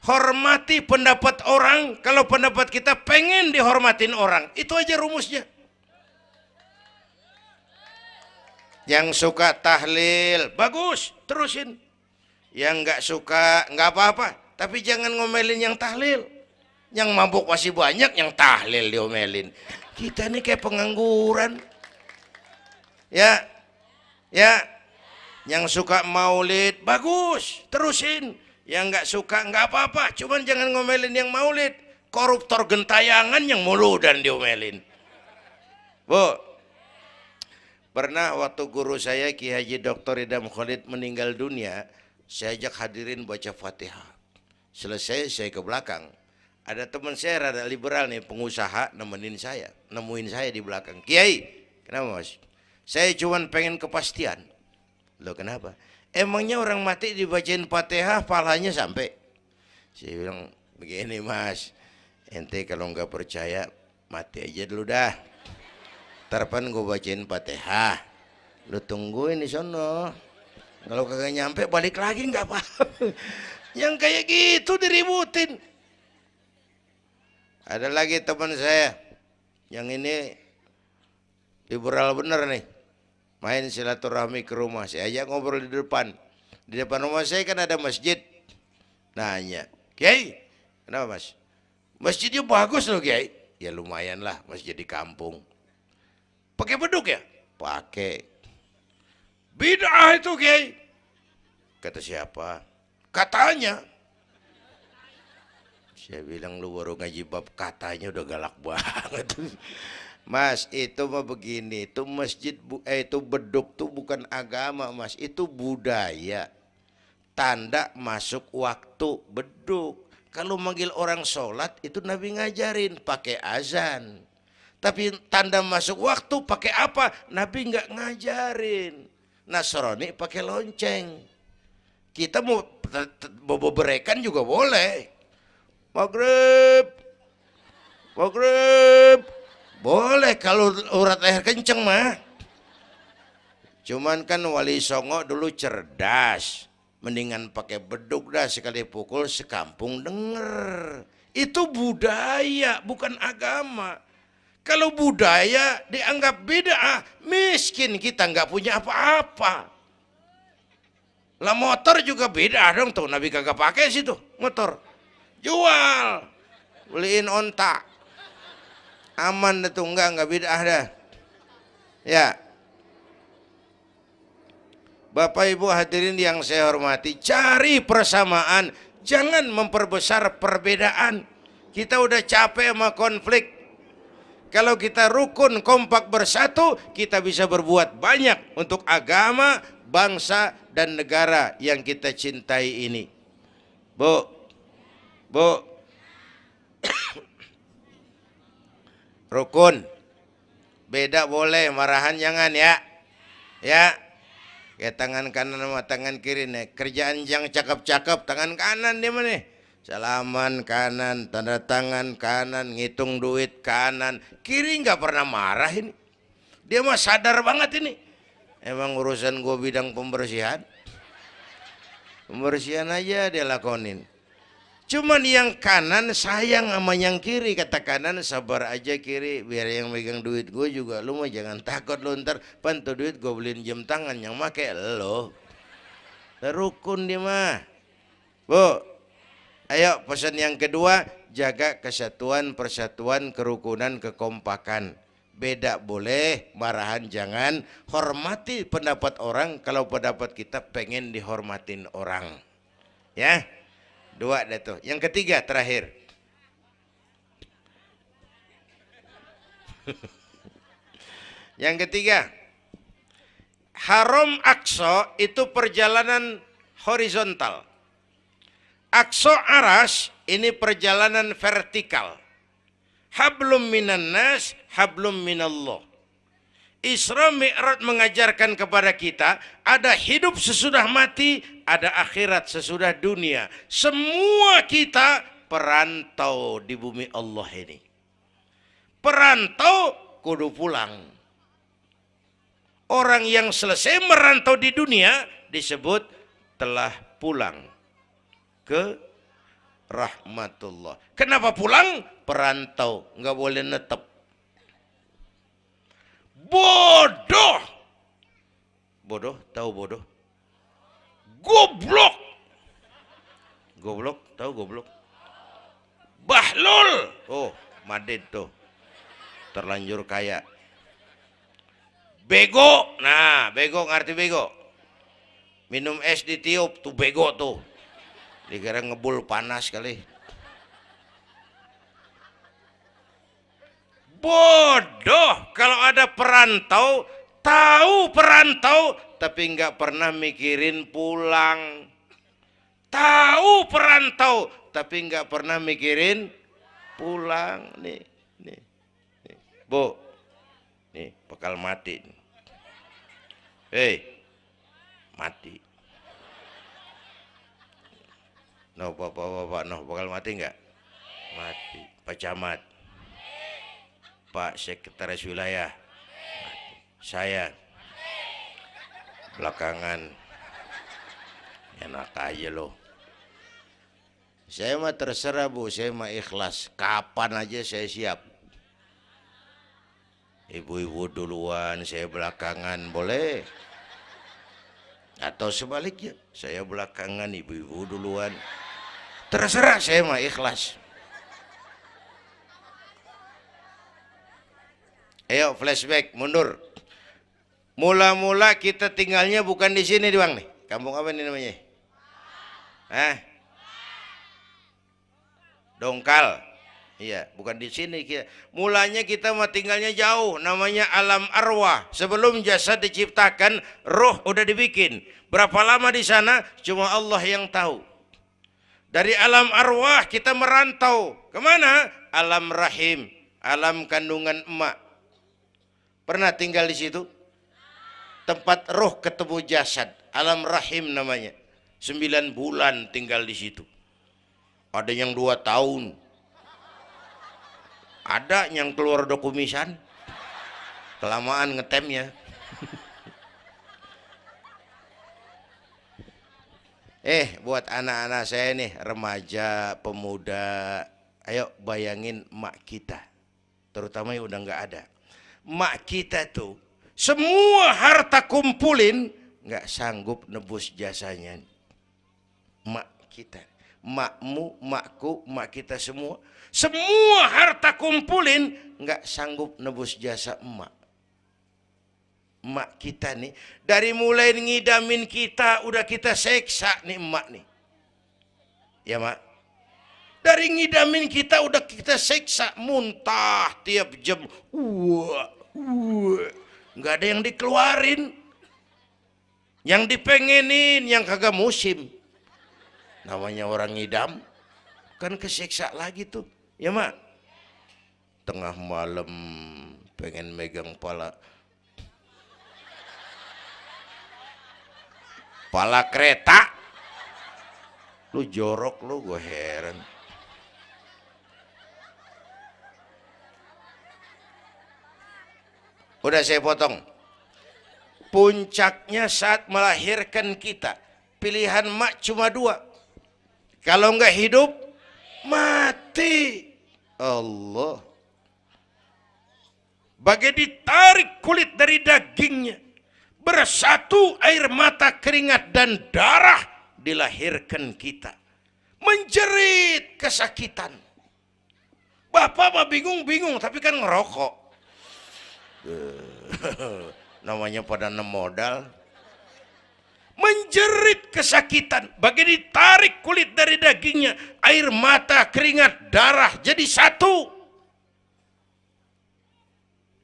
Hormati pendapat orang. Kalau pendapat kita pengen dihormatin orang, itu aja rumusnya. Yang suka tahlil, bagus, terusin. Yang nggak suka, nggak apa-apa. Tapi jangan ngomelin yang tahlil. Yang mabuk masih banyak, yang tahlil diomelin. Kita ini kayak pengangguran. Ya, yang suka maulid, bagus, terusin. Yang nggak suka nggak apa-apa, cuman jangan ngomelin yang maulid. Koruptor gentayangan yang mulu dan diomelin. Bu, Pernah waktu guru saya Ki Haji Dr. Idam Khalid meninggal dunia, saya ajak hadirin baca Fatihah. Selesai saya ke belakang. Ada teman saya rada liberal nih, pengusaha nemuin saya di belakang. Kiai, kenapa Mas? Saya cuman pengen kepastian. Loh kenapa? Emangnya orang mati dibacain Fatihah pahalanya sampai? Saya bilang begini Mas, ente kalau nggak percaya mati aja dulu dah. Tarpan gue bacain Fatihah, lu tungguin di sono. Kalau kagak nyampe balik lagi nggak apa. Yang kayak gitu diributin. Ada lagi teman saya, yang ini liberal bener nih, main silaturahmi ke rumah. Saya ajak ngobrol di depan. Di depan rumah saya kan ada masjid. Nanya, Kiai, kenapa Mas? Masjidnya bagus loh Kiai. Ya lumayan lah, masjid di kampung. Pakai beduk ya? Pakai. Bid'ah itu Kiai. Kata siapa? Katanya. Saya bilang lu baru ngaji bab katanya udah galak banget. Mas, itu mah begini, itu masjid itu beduk tuh bukan agama Mas, itu budaya. Tanda masuk waktu beduk. Kalau manggil orang sholat itu Nabi ngajarin pakai azan. Tapi tanda masuk waktu pakai apa? Nabi nggak ngajarin. Nasrani pakai lonceng. Kita mau berekan juga boleh. Maghrib, maghrib, boleh kalau urat leher kenceng mah. Cuman kan Wali Songo dulu cerdas. Mendingan pakai beduk dah, sekali pukul sekampung denger. Itu budaya bukan agama. Kalau budaya dianggap bid'ah, miskin kita nggak punya apa-apa. Lah motor juga bid'ah dong tuh, Nabi kagak pakai situ motor. Jual, beliin onta. Aman dah tuh, enggak bid'ah dah. Ya. Bapak Ibu hadirin yang saya hormati, cari persamaan, jangan memperbesar perbedaan. Kita udah capek sama konflik. Kalau kita rukun, kompak, bersatu, kita bisa berbuat banyak untuk agama, bangsa, dan negara yang kita cintai ini. Bu, rukun, beda boleh, marahan jangan ya. Ya. Kayak tangan kanan sama tangan kiri nih. Kerjaan yang cakep-cakep tangan kanan dia mana nih? Salaman kanan, tanda tangan kanan, ngitung duit kanan. Kiri nggak pernah marah ini. Dia mah sadar banget ini. Emang urusan gue bidang pembersihan. Pembersihan aja dia lakonin. Cuman yang kanan sayang sama yang kiri. Kata kanan sabar aja kiri, biar yang megang duit gue juga. Lu mah jangan takut lu, ntar pantu duit gue beliin jam tangan yang make lo. Rukun dia mah. Bu, ayo pesan yang kedua, jaga kesatuan, persatuan, kerukunan, kekompakan. Beda boleh, marahan jangan. Hormati pendapat orang kalau pendapat kita pengen dihormatin orang. Ya. Dua dah tuh. Yang ketiga terakhir. Yang ketiga, Haram Aqsa itu perjalanan horizontal. Aqsa Aras ini perjalanan vertikal. Hablum minan nas, hablum minallah. Isra Mi'raj mengajarkan kepada kita ada hidup sesudah mati, ada akhirat sesudah dunia. Semua kita perantau di bumi Allah ini. Perantau kudu pulang. Orang yang selesai merantau di dunia disebut telah pulang ke rahmatullah. Kenapa pulang? Perantau, nggak boleh netep. Bodoh. Bodoh, tahu bodoh? Goblok. Goblok, tahu goblok? Bahlul. Oh, Madid tuh. Terlanjur kaya. Bego. Nah, bego ngerti bego? Minum es ditiup tuh bego tuh. Dikira ngebul panas kali. Bodoh. Kalau ada perantau Tahu perantau tapi nggak pernah mikirin pulang. Tahu perantau tapi nggak pernah mikirin pulang. Nih, nih, nih. Bu, nih bakal mati. Hei, mati. No, bapak, no, bakal mati nggak? Mati. Pak Camat, Pak Sekretaris Wilayah, saya belakangan enak aja loh. Saya mah terserah Bu, saya mah ikhlas. Kapan aja saya siap. Ibu-ibu duluan, saya belakangan, boleh. Atau sebaliknya, saya belakangan, ibu-ibu duluan. Terserah, saya mah ikhlas. Ayo flashback, mundur. Mula-mula kita tinggalnya bukan di sini doang nih. Kampung apa ini namanya? Hah? Dongkal. Iya, bukan di sini kita. Mulanya kita mah tinggalnya jauh, namanya alam arwah. Sebelum jasad diciptakan, roh udah dibikin. Berapa lama di sana? Cuma Allah yang tahu. Dari alam arwah kita merantau kemana? Alam rahim, alam kandungan emak. Pernah tinggal di situ? Tempat roh ketemu jasad, alam rahim namanya. 9 bulan tinggal di situ. Ada yang 2 tahun. Ada yang keluar dokumisan. Kelamaan ngetemnya. Buat anak-anak saya nih, remaja, pemuda, ayo bayangin mak kita. Terutama yang udah nggak ada. Mak kita tuh semua harta kumpulin nggak sanggup nebus jasanya. Mak kita, makmu, makku, mak kita semua harta kumpulin nggak sanggup nebus jasa emak. Emak kita nih dari mulai ngidamin kita udah kita seksa nih emak nih. Ya mak. Dari ngidamin kita udah kita seksa, muntah tiap jam. Nggak ada yang dikeluarin. Yang dipengenin yang kagak musim. Namanya orang ngidam. Kan keseksa lagi tuh. Ya mak. Tengah malam pengen megang pala kereta. Lu jorok lu, gue heran. Udah saya potong. Puncaknya saat melahirkan kita. Pilihan mak cuma 2. Kalau enggak hidup, mati. Allah. Bagai ditarik kulit dari dagingnya. Bersatu air mata, keringat, dan darah. Dilahirkan kita. Menjerit kesakitan. Bapak mah bingung-bingung, tapi kan ngerokok. Namanya pada modal. Menjerit kesakitan, bagai ditarik kulit dari dagingnya, air mata, keringat, darah jadi satu.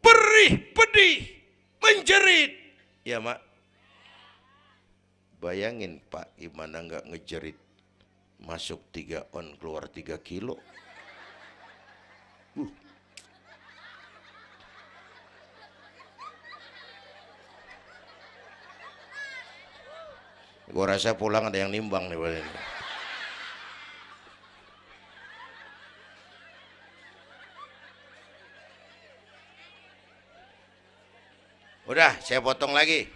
Perih, pedih, menjerit. Ya mak. Bayangin Pak, gimana nggak ngejerit. Masuk 3 on, keluar 3 kilo. Gue rasa pulang ada yang nimbang nih. Udah, saya potong lagi.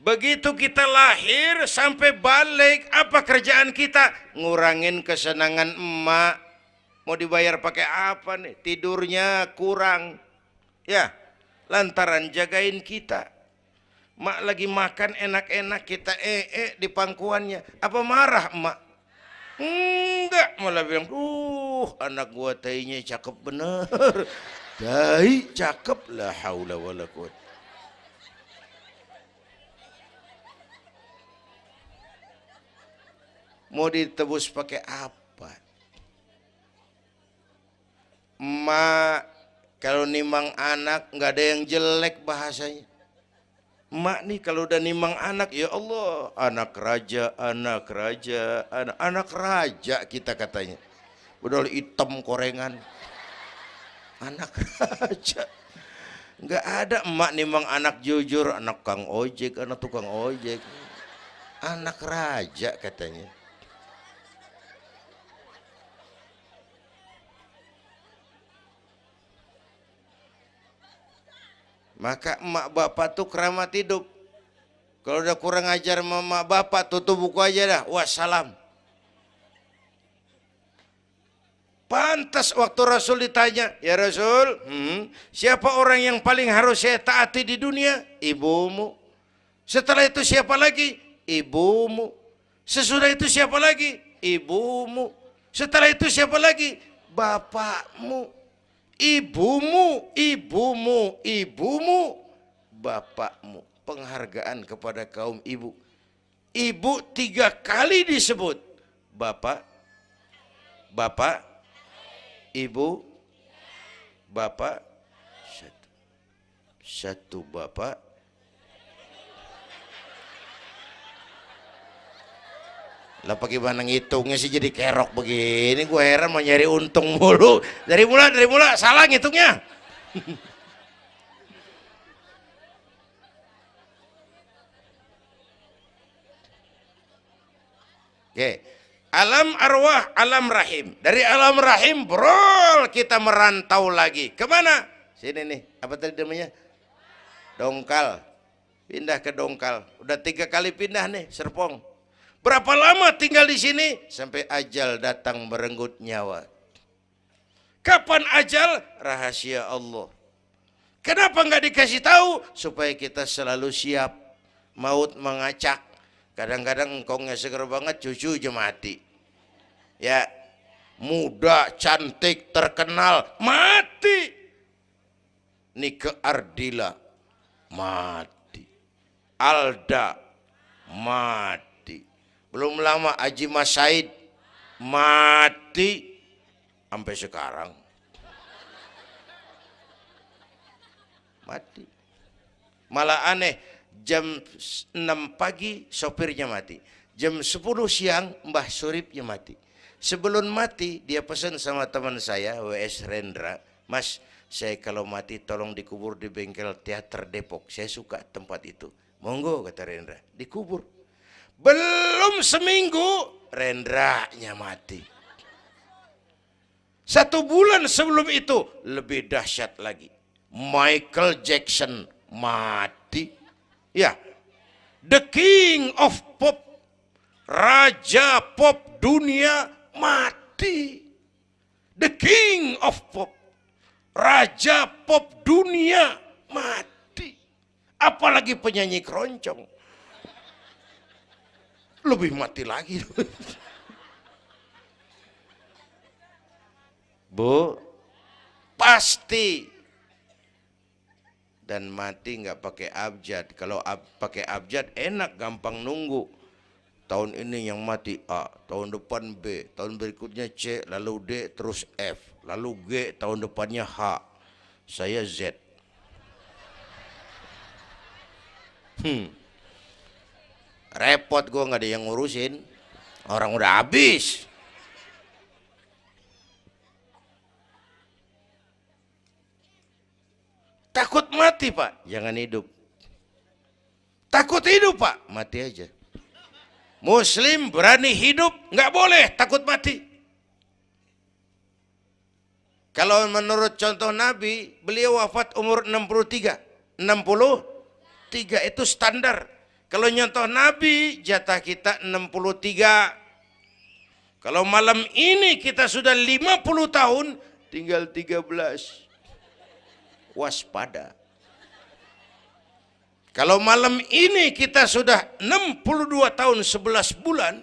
Begitu kita lahir sampai balik, apa kerjaan kita? Ngurangin kesenangan emak. Mau dibayar pakai apa nih? Tidurnya kurang. Ya, lantaran jagain kita. Mak lagi makan enak-enak, kita di pangkuannya. Apa marah emak? Enggak, malah bilang, anak gua tainya cakep bener. Tai cakep, la haula wala quwwata. Mau ditebus pakai apa? Emak Kalau nimang anak nggak ada yang jelek bahasanya. Emak nih kalau udah nimang anak, ya Allah, anak raja, anak raja, anak raja kita katanya. Udah hitam korengan, anak raja. Nggak ada emak nimang anak jujur, anak kang ojek, anak tukang ojek, anak raja katanya. Maka emak bapak tuh keramat hidup. Kalau udah kurang ajar sama emak bapak, tutup buku aja dah. Wassalam. Pantas waktu Rasul ditanya, ya Rasul, siapa orang yang paling harus saya taati di dunia? Ibumu. Setelah itu siapa lagi? Ibumu. Sesudah itu siapa lagi? Ibumu. Setelah itu siapa lagi? Bapakmu. Ibumu, ibumu, ibumu, bapakmu. Penghargaan kepada kaum ibu. Ibu 3 kali disebut. Bapak, bapak, ibu, bapak, satu bapak. Lah bagaimana ngitungnya sih jadi kerok begini? Gue heran mau nyari untung mulu. Dari mula salah ngitungnya. Oke. Alam arwah, alam rahim. Dari alam rahim, brol, kita merantau lagi. Kemana? Sini nih, apa tadi namanya? Dongkal. Pindah ke Dongkal. Udah 3 kali pindah nih, Serpong. Berapa lama tinggal di sini? Sampai ajal datang merenggut nyawa. Kapan ajal? Rahasia Allah. Kenapa nggak dikasih tahu? Supaya kita selalu siap. Maut mengacak. Kadang-kadang engkongnya seger banget, cucu aja mati. Ya, muda, cantik, terkenal, mati. Nike Ardila, mati. Alda, mati. Belum lama Haji Mas Said, mati. Sampai sekarang mati. Malah aneh, jam 6 pagi sopirnya mati, jam 10 siang Mbah Suripnya mati. Sebelum mati dia pesan sama teman saya WS Rendra, Mas, saya kalau mati tolong dikubur di bengkel teater Depok, saya suka tempat itu. Monggo, kata Rendra, dikubur. Belum seminggu Rendranya mati. 1 bulan sebelum itu lebih dahsyat lagi, Michael Jackson mati. Ya, the king of pop, raja pop dunia mati. The king of pop, raja pop dunia mati. Apalagi penyanyi keroncong, lebih mati lagi. Bu, pasti. Dan mati nggak pakai abjad. Kalau pakai abjad enak, gampang nunggu. Tahun ini yang mati A, tahun depan B, tahun berikutnya C, lalu D, terus F, lalu G, tahun depannya H. Saya Z. Repot, gue nggak ada yang ngurusin. Orang udah habis. Takut mati, Pak, jangan hidup. Takut hidup, Pak, mati aja. Muslim berani hidup, nggak boleh takut mati. Kalau menurut contoh Nabi, beliau wafat umur 63. 63 itu standar. Kalau nyontoh Nabi, jatah kita 63. Kalau malam ini kita sudah 50 tahun, tinggal 13. Waspada. Kalau malam ini kita sudah 62 tahun 11 bulan,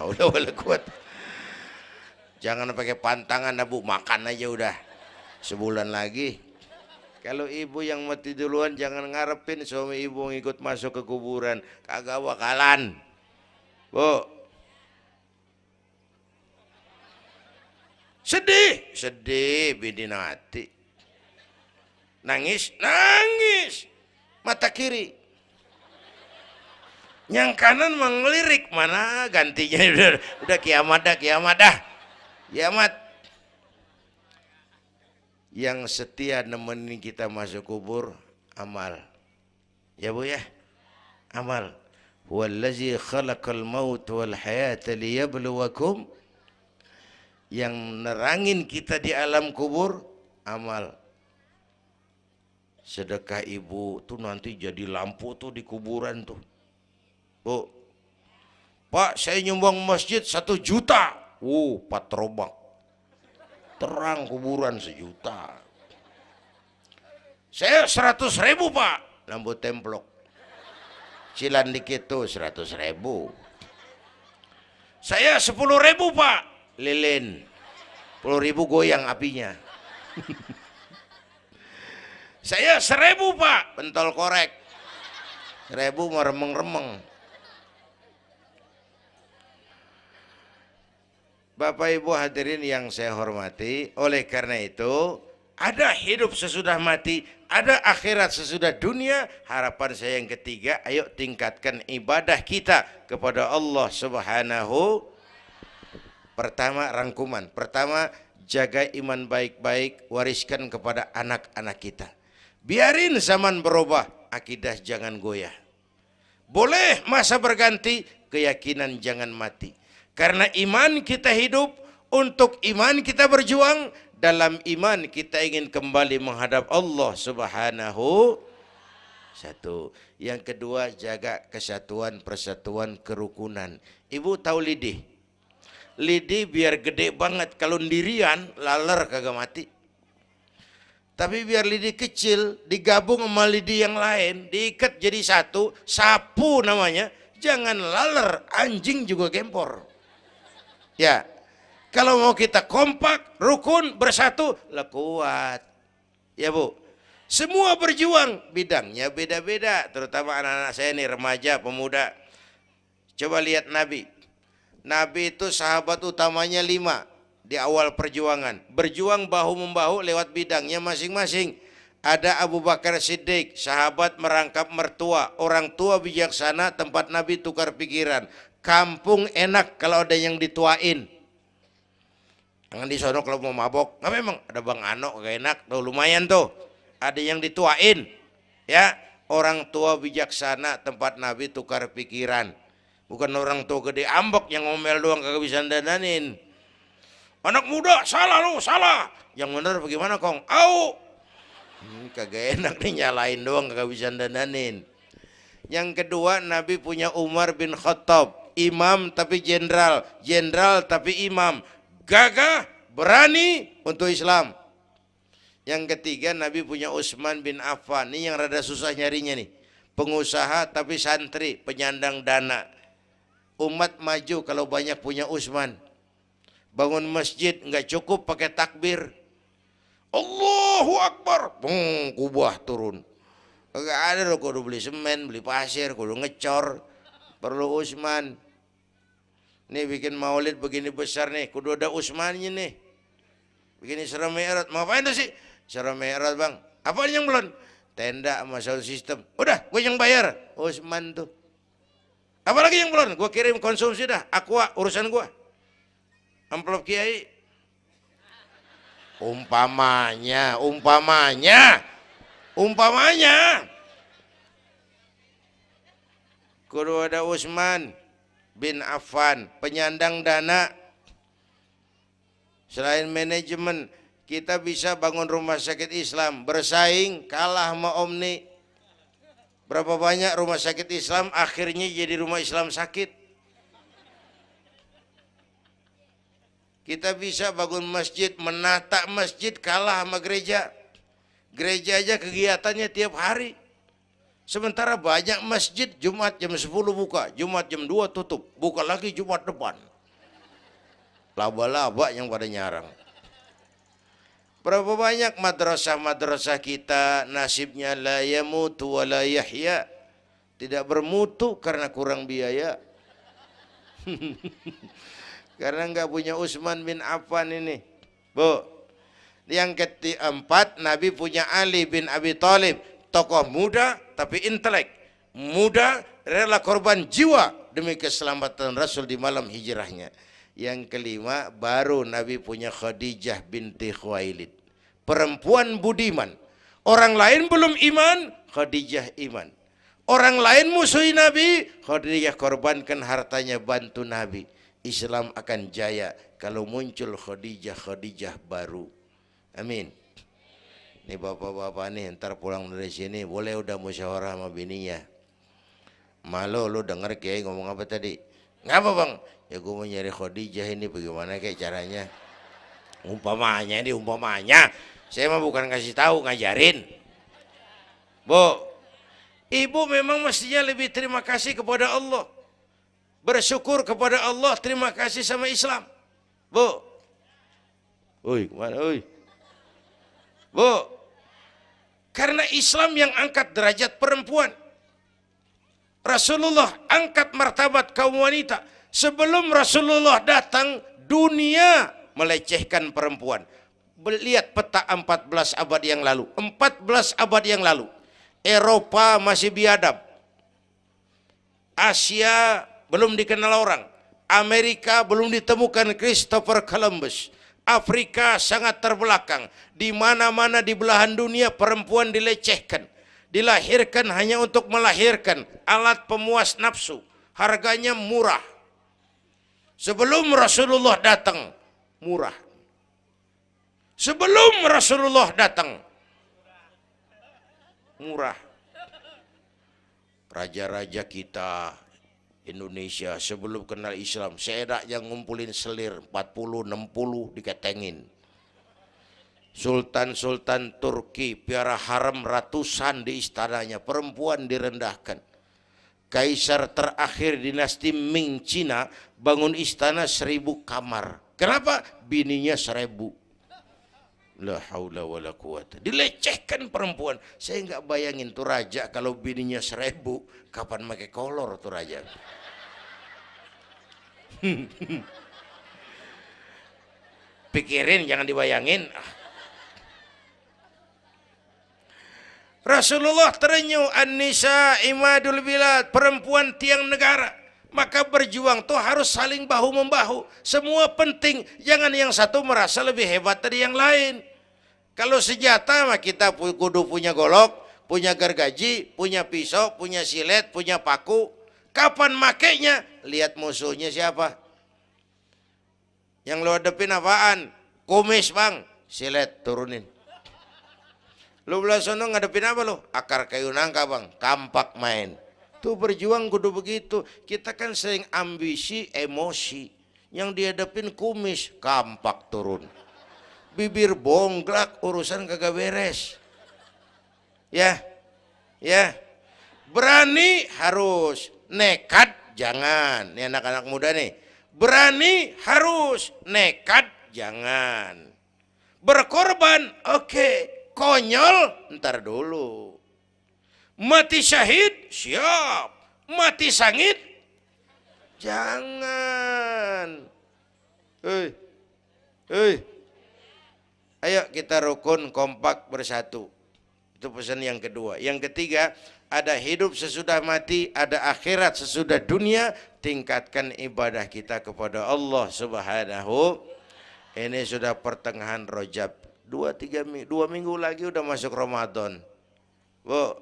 udah kuat. Jangan pakai pantangan, Bu, makan aja udah. Sebulan lagi. Kalau ibu yang mati duluan, jangan ngarepin suami ibu ngikut masuk ke kuburan, kagak bakalan. Bu, Sedih, sedih bidinati. Nangis, nangis. Mata kiri. Yang kanan mengelirik, mana gantinya udah kiamat dah, kiamat dah. Kiamat. Yang setia nemenin kita masuk kubur, amal. Ya Bu ya, amal. Wallazi khalaqal maut wal hayata liyabluwakum. Yang nerangin kita di alam kubur, amal. Sedekah ibu tuh nanti jadi lampu tuh di kuburan tuh. Bu, Pak saya nyumbang masjid 1 juta. Patrobak. Terang kuburan 1 juta. Saya 100.000 Pak. Lampu templok. Cilan dikit tuh 100.000. Saya 10.000 Pak. Lilin. 10.000 goyang apinya. Saya 1.000 Pak. Pentol korek. 1.000 meremeng-remeng. Bapak Ibu hadirin yang saya hormati, oleh karena itu ada hidup sesudah mati, ada akhirat sesudah dunia. Harapan saya yang ketiga, ayo tingkatkan ibadah kita kepada Allah Subhanahu. Pertama rangkuman, pertama jaga iman baik-baik, wariskan kepada anak-anak kita. Biarin zaman berubah, akidah jangan goyah. Boleh masa berganti, keyakinan jangan mati. Karena iman kita hidup, untuk iman kita berjuang, dalam iman kita ingin kembali menghadap Allah Subhanahu. Satu. Yang kedua, jaga kesatuan, persatuan, kerukunan. Ibu tahu lidi? Lidi biar gede banget, kalau ndirian laler kagak mati. Tapi biar lidi kecil digabung sama lidi yang lain, diikat jadi satu, sapu namanya, jangan laler, anjing juga gempor. Ya, kalau mau kita kompak, rukun, bersatu, lah kuat. Ya Bu, semua berjuang, bidangnya beda-beda, terutama anak-anak saya nih, remaja, pemuda. Coba lihat Nabi. Nabi itu sahabat utamanya 5 di awal perjuangan. Berjuang bahu-membahu lewat bidangnya masing-masing. Ada Abu Bakar Siddiq, sahabat merangkap mertua, orang tua bijaksana, tempat Nabi tukar pikiran. Kampung enak kalau ada yang dituain. Jangan di sono kalau mau mabok. Nggak, memang ada Bang Ano gak enak tuh, lumayan tuh. Ada yang dituain. Ya, orang tua bijaksana, tempat Nabi tukar pikiran. Bukan orang tua gede ambek yang ngomel doang kagak bisa dandanin. Anak muda salah lu, salah. Yang bener bagaimana Kong? Au. Kagak enak nih, nyalain doang kagak bisa dandanin. Yang kedua, Nabi punya Umar bin Khattab. Imam tapi jenderal, jenderal tapi imam, gagah, berani untuk Islam. Yang ketiga, Nabi punya Utsman bin Affan. Ini yang rada susah nyarinya nih. Pengusaha tapi santri, penyandang dana. Umat maju kalau banyak punya Utsman. Bangun masjid nggak cukup pakai takbir. Allahu Akbar, kubah turun. Gak ada loh, kudu beli semen, beli pasir, kudu ngecor. Perlu Utsman. Nih bikin maulid begini besar nih, kudu ada Utsmannya nih. Begini Isra Mi'raj, mau ngapain tuh sih? Isra Mi'raj Bang, apa yang belum? Tenda sama sound system. Udah, gue yang bayar. Utsman tuh. Apalagi yang belum? Gue kirim konsumsi dah, Aqua urusan gue. Amplop Kiai. Umpamanya. Kudu ada Utsman bin Affan, penyandang dana. Selain manajemen, kita bisa bangun rumah sakit Islam, bersaing kalah sama Omni. Berapa banyak rumah sakit Islam akhirnya jadi rumah Islam sakit. Kita bisa bangun masjid, menata masjid kalah sama gereja. Gereja aja kegiatannya tiap hari. Sementara banyak masjid Jumat jam 10 buka, Jumat jam 2 tutup, buka lagi Jumat depan. Laba-laba yang pada nyarang. Berapa banyak madrasah-madrasah kita nasibnya la yamutu wa la yahya. Tidak bermutu karena kurang biaya. Karena nggak punya Utsman bin Affan ini. Bu. Yang keempat, Nabi punya Ali bin Abi Thalib, tokoh muda tapi intelek, muda rela korban jiwa demi keselamatan Rasul di malam hijrahnya. Yang kelima, baru Nabi punya Khadijah binti Khuwailid, perempuan budiman. Orang lain belum iman, Khadijah iman. Orang lain musuhi Nabi, Khadijah korbankan hartanya bantu Nabi. Islam akan jaya kalau muncul Khadijah baru. Amin. Nih bapak-bapak nih ntar pulang dari sini boleh udah musyawarah sama bininya. Malu lu denger Kiai ngomong apa tadi? Ngapa bang? Ya gue mau nyari Khadijah ini bagaimana kayak caranya? Umpamanya ini umpamanya. Saya mah bukan kasih tahu, ngajarin. Bu, ibu memang mestinya lebih terima kasih kepada Allah. Bersyukur kepada Allah, terima kasih sama Islam. Bu. Oi, kemana oi? Bu, karena Islam yang angkat derajat perempuan. Rasulullah angkat martabat kaum wanita. Sebelum Rasulullah datang, dunia melecehkan perempuan. Lihat peta 14 abad yang lalu. 14 abad yang lalu. Eropa masih biadab. Asia belum dikenal orang. Amerika belum ditemukan Christopher Columbus. Afrika sangat terbelakang. Di mana-mana di belahan dunia perempuan dilecehkan. Dilahirkan hanya untuk melahirkan, alat pemuas nafsu. Harganya murah. Sebelum Rasulullah datang, murah. Sebelum Rasulullah datang, murah. Raja-raja kita Indonesia sebelum kenal Islam, seedak yang ngumpulin selir 40-60 diketengin. Sultan-sultan Turki piara haram ratusan di istananya, perempuan direndahkan. Kaisar terakhir dinasti Ming Cina bangun istana 1000 kamar. Kenapa? Bininya 1000. La haula wala quwata. Dilecehkan perempuan. Saya nggak bayangin tuh raja kalau bininya 1000, kapan pakai kolor tuh raja. Pikirin, jangan dibayangin. Rasulullah terenyuh, an-nisa imadul bilad, perempuan tiang negara. Maka berjuang tuh harus saling bahu-membahu. Semua penting, jangan yang satu merasa lebih hebat dari yang lain. Kalau senjata mah kita kudu punya golok, punya gergaji, punya pisau, punya silet, punya paku. Kapan makainya? Lihat musuhnya siapa. Yang lo hadepin apaan? Kumis bang, silet turunin. Lu belah sono ngadepin apa lu? Akar kayu nangka bang, kampak main. Tuh berjuang kudu begitu. Kita kan sering ambisi, emosi. Yang dihadapin kumis, kampak turun. Bibir bonglak, urusan kagak beres. Ya, ya. Berani harus, nekat jangan. Ini anak-anak muda nih. Berani harus, nekat jangan. Berkorban, oke. Konyol, ntar dulu. Mati syahid, siap. Mati sangit, jangan. Hei, hei. Ayo kita rukun, kompak, bersatu. Itu pesan yang kedua. Yang ketiga, ada hidup sesudah mati, ada akhirat sesudah dunia. Tingkatkan ibadah kita kepada Allah Subhanahu. Ini sudah pertengahan Rajab. 2 minggu lagi udah masuk Ramadan. Bu,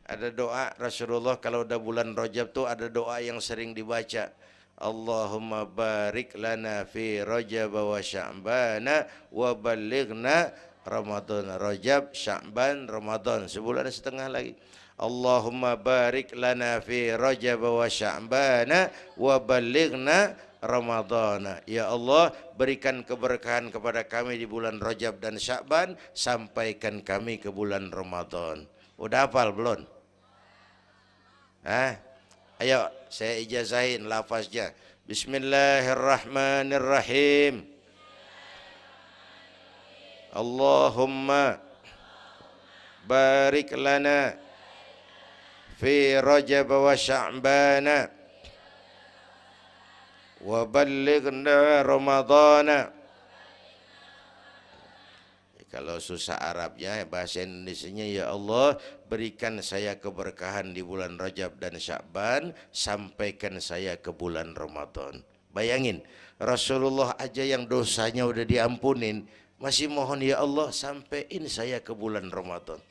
ada doa Rasulullah kalau udah bulan Rajab tuh ada doa yang sering dibaca. Allahumma barik lana fi Rajab wa Sya'bana wa balighna Ramadan. Rajab, Sya'ban, Ramadan, sebulan setengah lagi. Allahumma barik lana fi Rajab wa Sya'bana wa balighna Ramadhan. Ya Allah, berikan keberkahan kepada kami di bulan Rajab dan Sya'ban, sampaikan kami ke bulan Ramadan. Udah hafal belum? Ayo saya ijazahin lafaznya. Bismillahirrahmanirrahim. Allahumma barik lana fi Rajab wa Sya'bana wa ballighna Ramadhana Kalau susah Arabnya, bahasa Indonesianya, ya Allah berikan saya keberkahan di bulan Rajab dan Sya'ban, sampaikan saya ke bulan Ramadan. Bayangin, Rasulullah aja yang dosanya udah diampunin, masih mohon ya Allah sampaiin saya ke bulan Ramadan.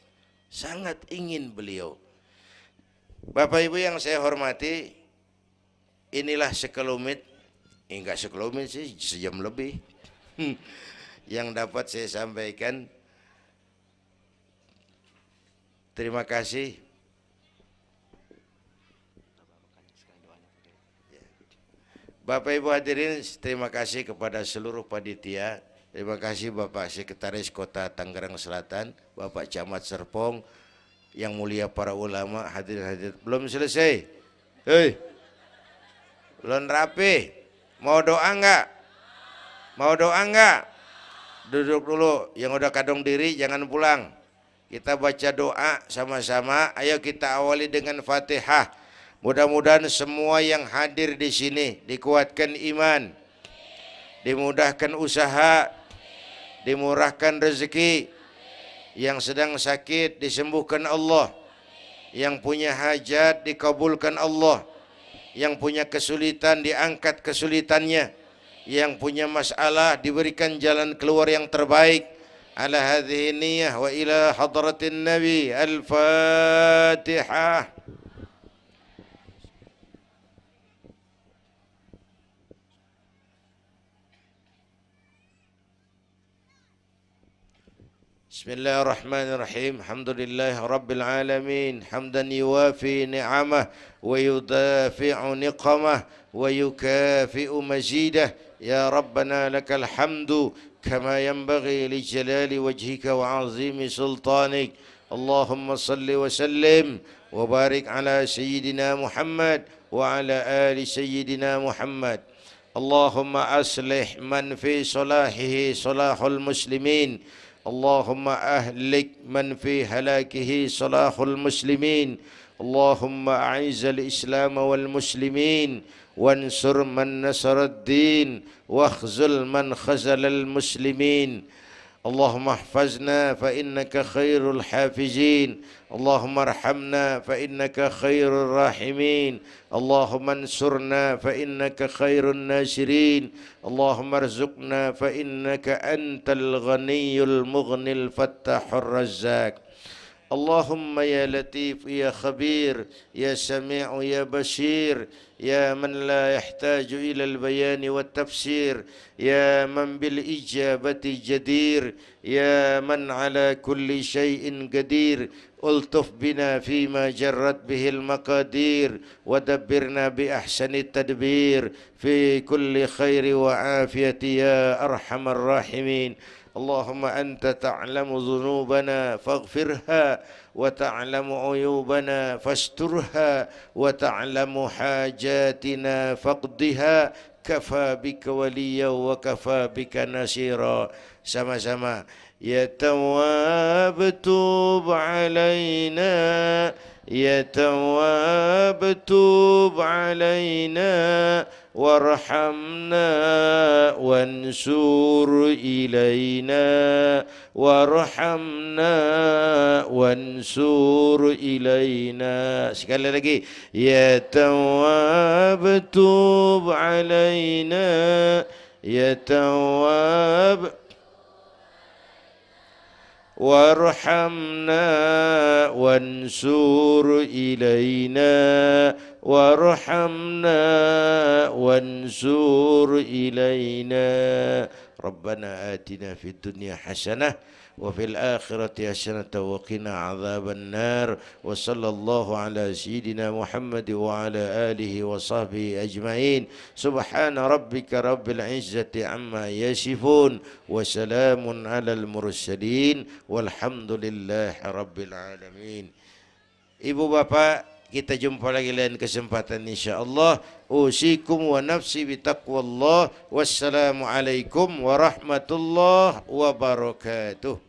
Sangat ingin beliau. Bapak Ibu yang saya hormati, inilah sekelumit, enggak sekelumit sih, sejam lebih yang dapat saya sampaikan. Terima kasih. Bapak Ibu hadirin, terima kasih kepada seluruh panitia. Terima kasih Bapak Sekretaris Kota Tangerang Selatan, Bapak Camat Serpong, yang mulia para ulama, hadirin-hadirin. Belum selesai. Hei, belum rapi. Mau doa enggak? Mau doa enggak? Duduk dulu. Yang udah kadung diri jangan pulang. Kita baca doa sama-sama. Ayo kita awali dengan Fatihah. Mudah-mudahan semua yang hadir di sini dikuatkan iman, dimudahkan usaha, dimurahkan rezeki, yang sedang sakit disembuhkan Allah, yang punya hajat dikabulkan Allah, yang punya kesulitan diangkat kesulitannya, yang punya masalah diberikan jalan keluar yang terbaik. Ala hadhihi niyyah wa ila hadratin Nabi. Al-Fatihah. Bismillahirrahmanirrahim. Alhamdulillah Rabbil Alamin. Hamdan yuwafi ni'amah wa yudafi'u niqamah wa yukafi'u mazidah. Ya Rabbana lakal hamdu kama yanbaghi li jalali wajhika wa azimi sultanik. Allahumma salli wa sallim wa barik ala Sayyidina Muhammad wa ala ali Sayyidina Muhammad. Allahumma aslih man fi salahihi salahul muslimin. اللهم أهلك من في هلاكه صلاح المسلمين. اللهم أعز الإسلام والمسلمين وانصر من نصر الدين واخذل من خذل المسلمين. اللهم احفظنا فإنك خير الحافظين. اللهم ارحمنا فإنك خير الراحمين. اللهم انصرنا فإنك خير الناصرين. اللهم ارزقنا فإنك أنت الغني المغني الفتاح الرزاق. اللهم يا لطيف يا خبير يا سميع يا بشير يا من لا يحتاج إلى البيان والتفسير يا من بالإجابة جدير يا من على كل شيء قدير ألطف بنا فيما جرت به المقادير ودبرنا بأحسن التدبير في كل خير وعافية يا أرحم الراحمين. اللهم أنت تعلم ذنوبنا فاغفرها وتعلم عيوبنا فاسترها وتعلم حاجاتنا فاقضها كفى بك وليا وكفى بك نصيرا. Sama-sama. Ya Tawwab tub alaina, Ya Tawwab tub alaina warhamna wansur ilaina warhamna wansur ilaina. Sekali lagi. Ya Tawwab tub alaina, Ya Tawwab warhamna wansur ilaina warhamna wansur ilaina. Rabbana atina fid dunya hasanah wa fil akhirati hasanah wa qina adzaban nar. Wa sallallahu ala sayyidina Muhammad wa ala alihi wa sahbihi ajma'in. Subhana rabbika rabbil izzati amma yasifun wa salamun alal mursalin walhamdulillahi rabbil alamin. Ibu bapak, kita jumpa lagi lain kesempatan insyaallah. Usikum wa nafsi bitaqwallah. Wassalamu alaikum warahmatullahi wabarakatuh.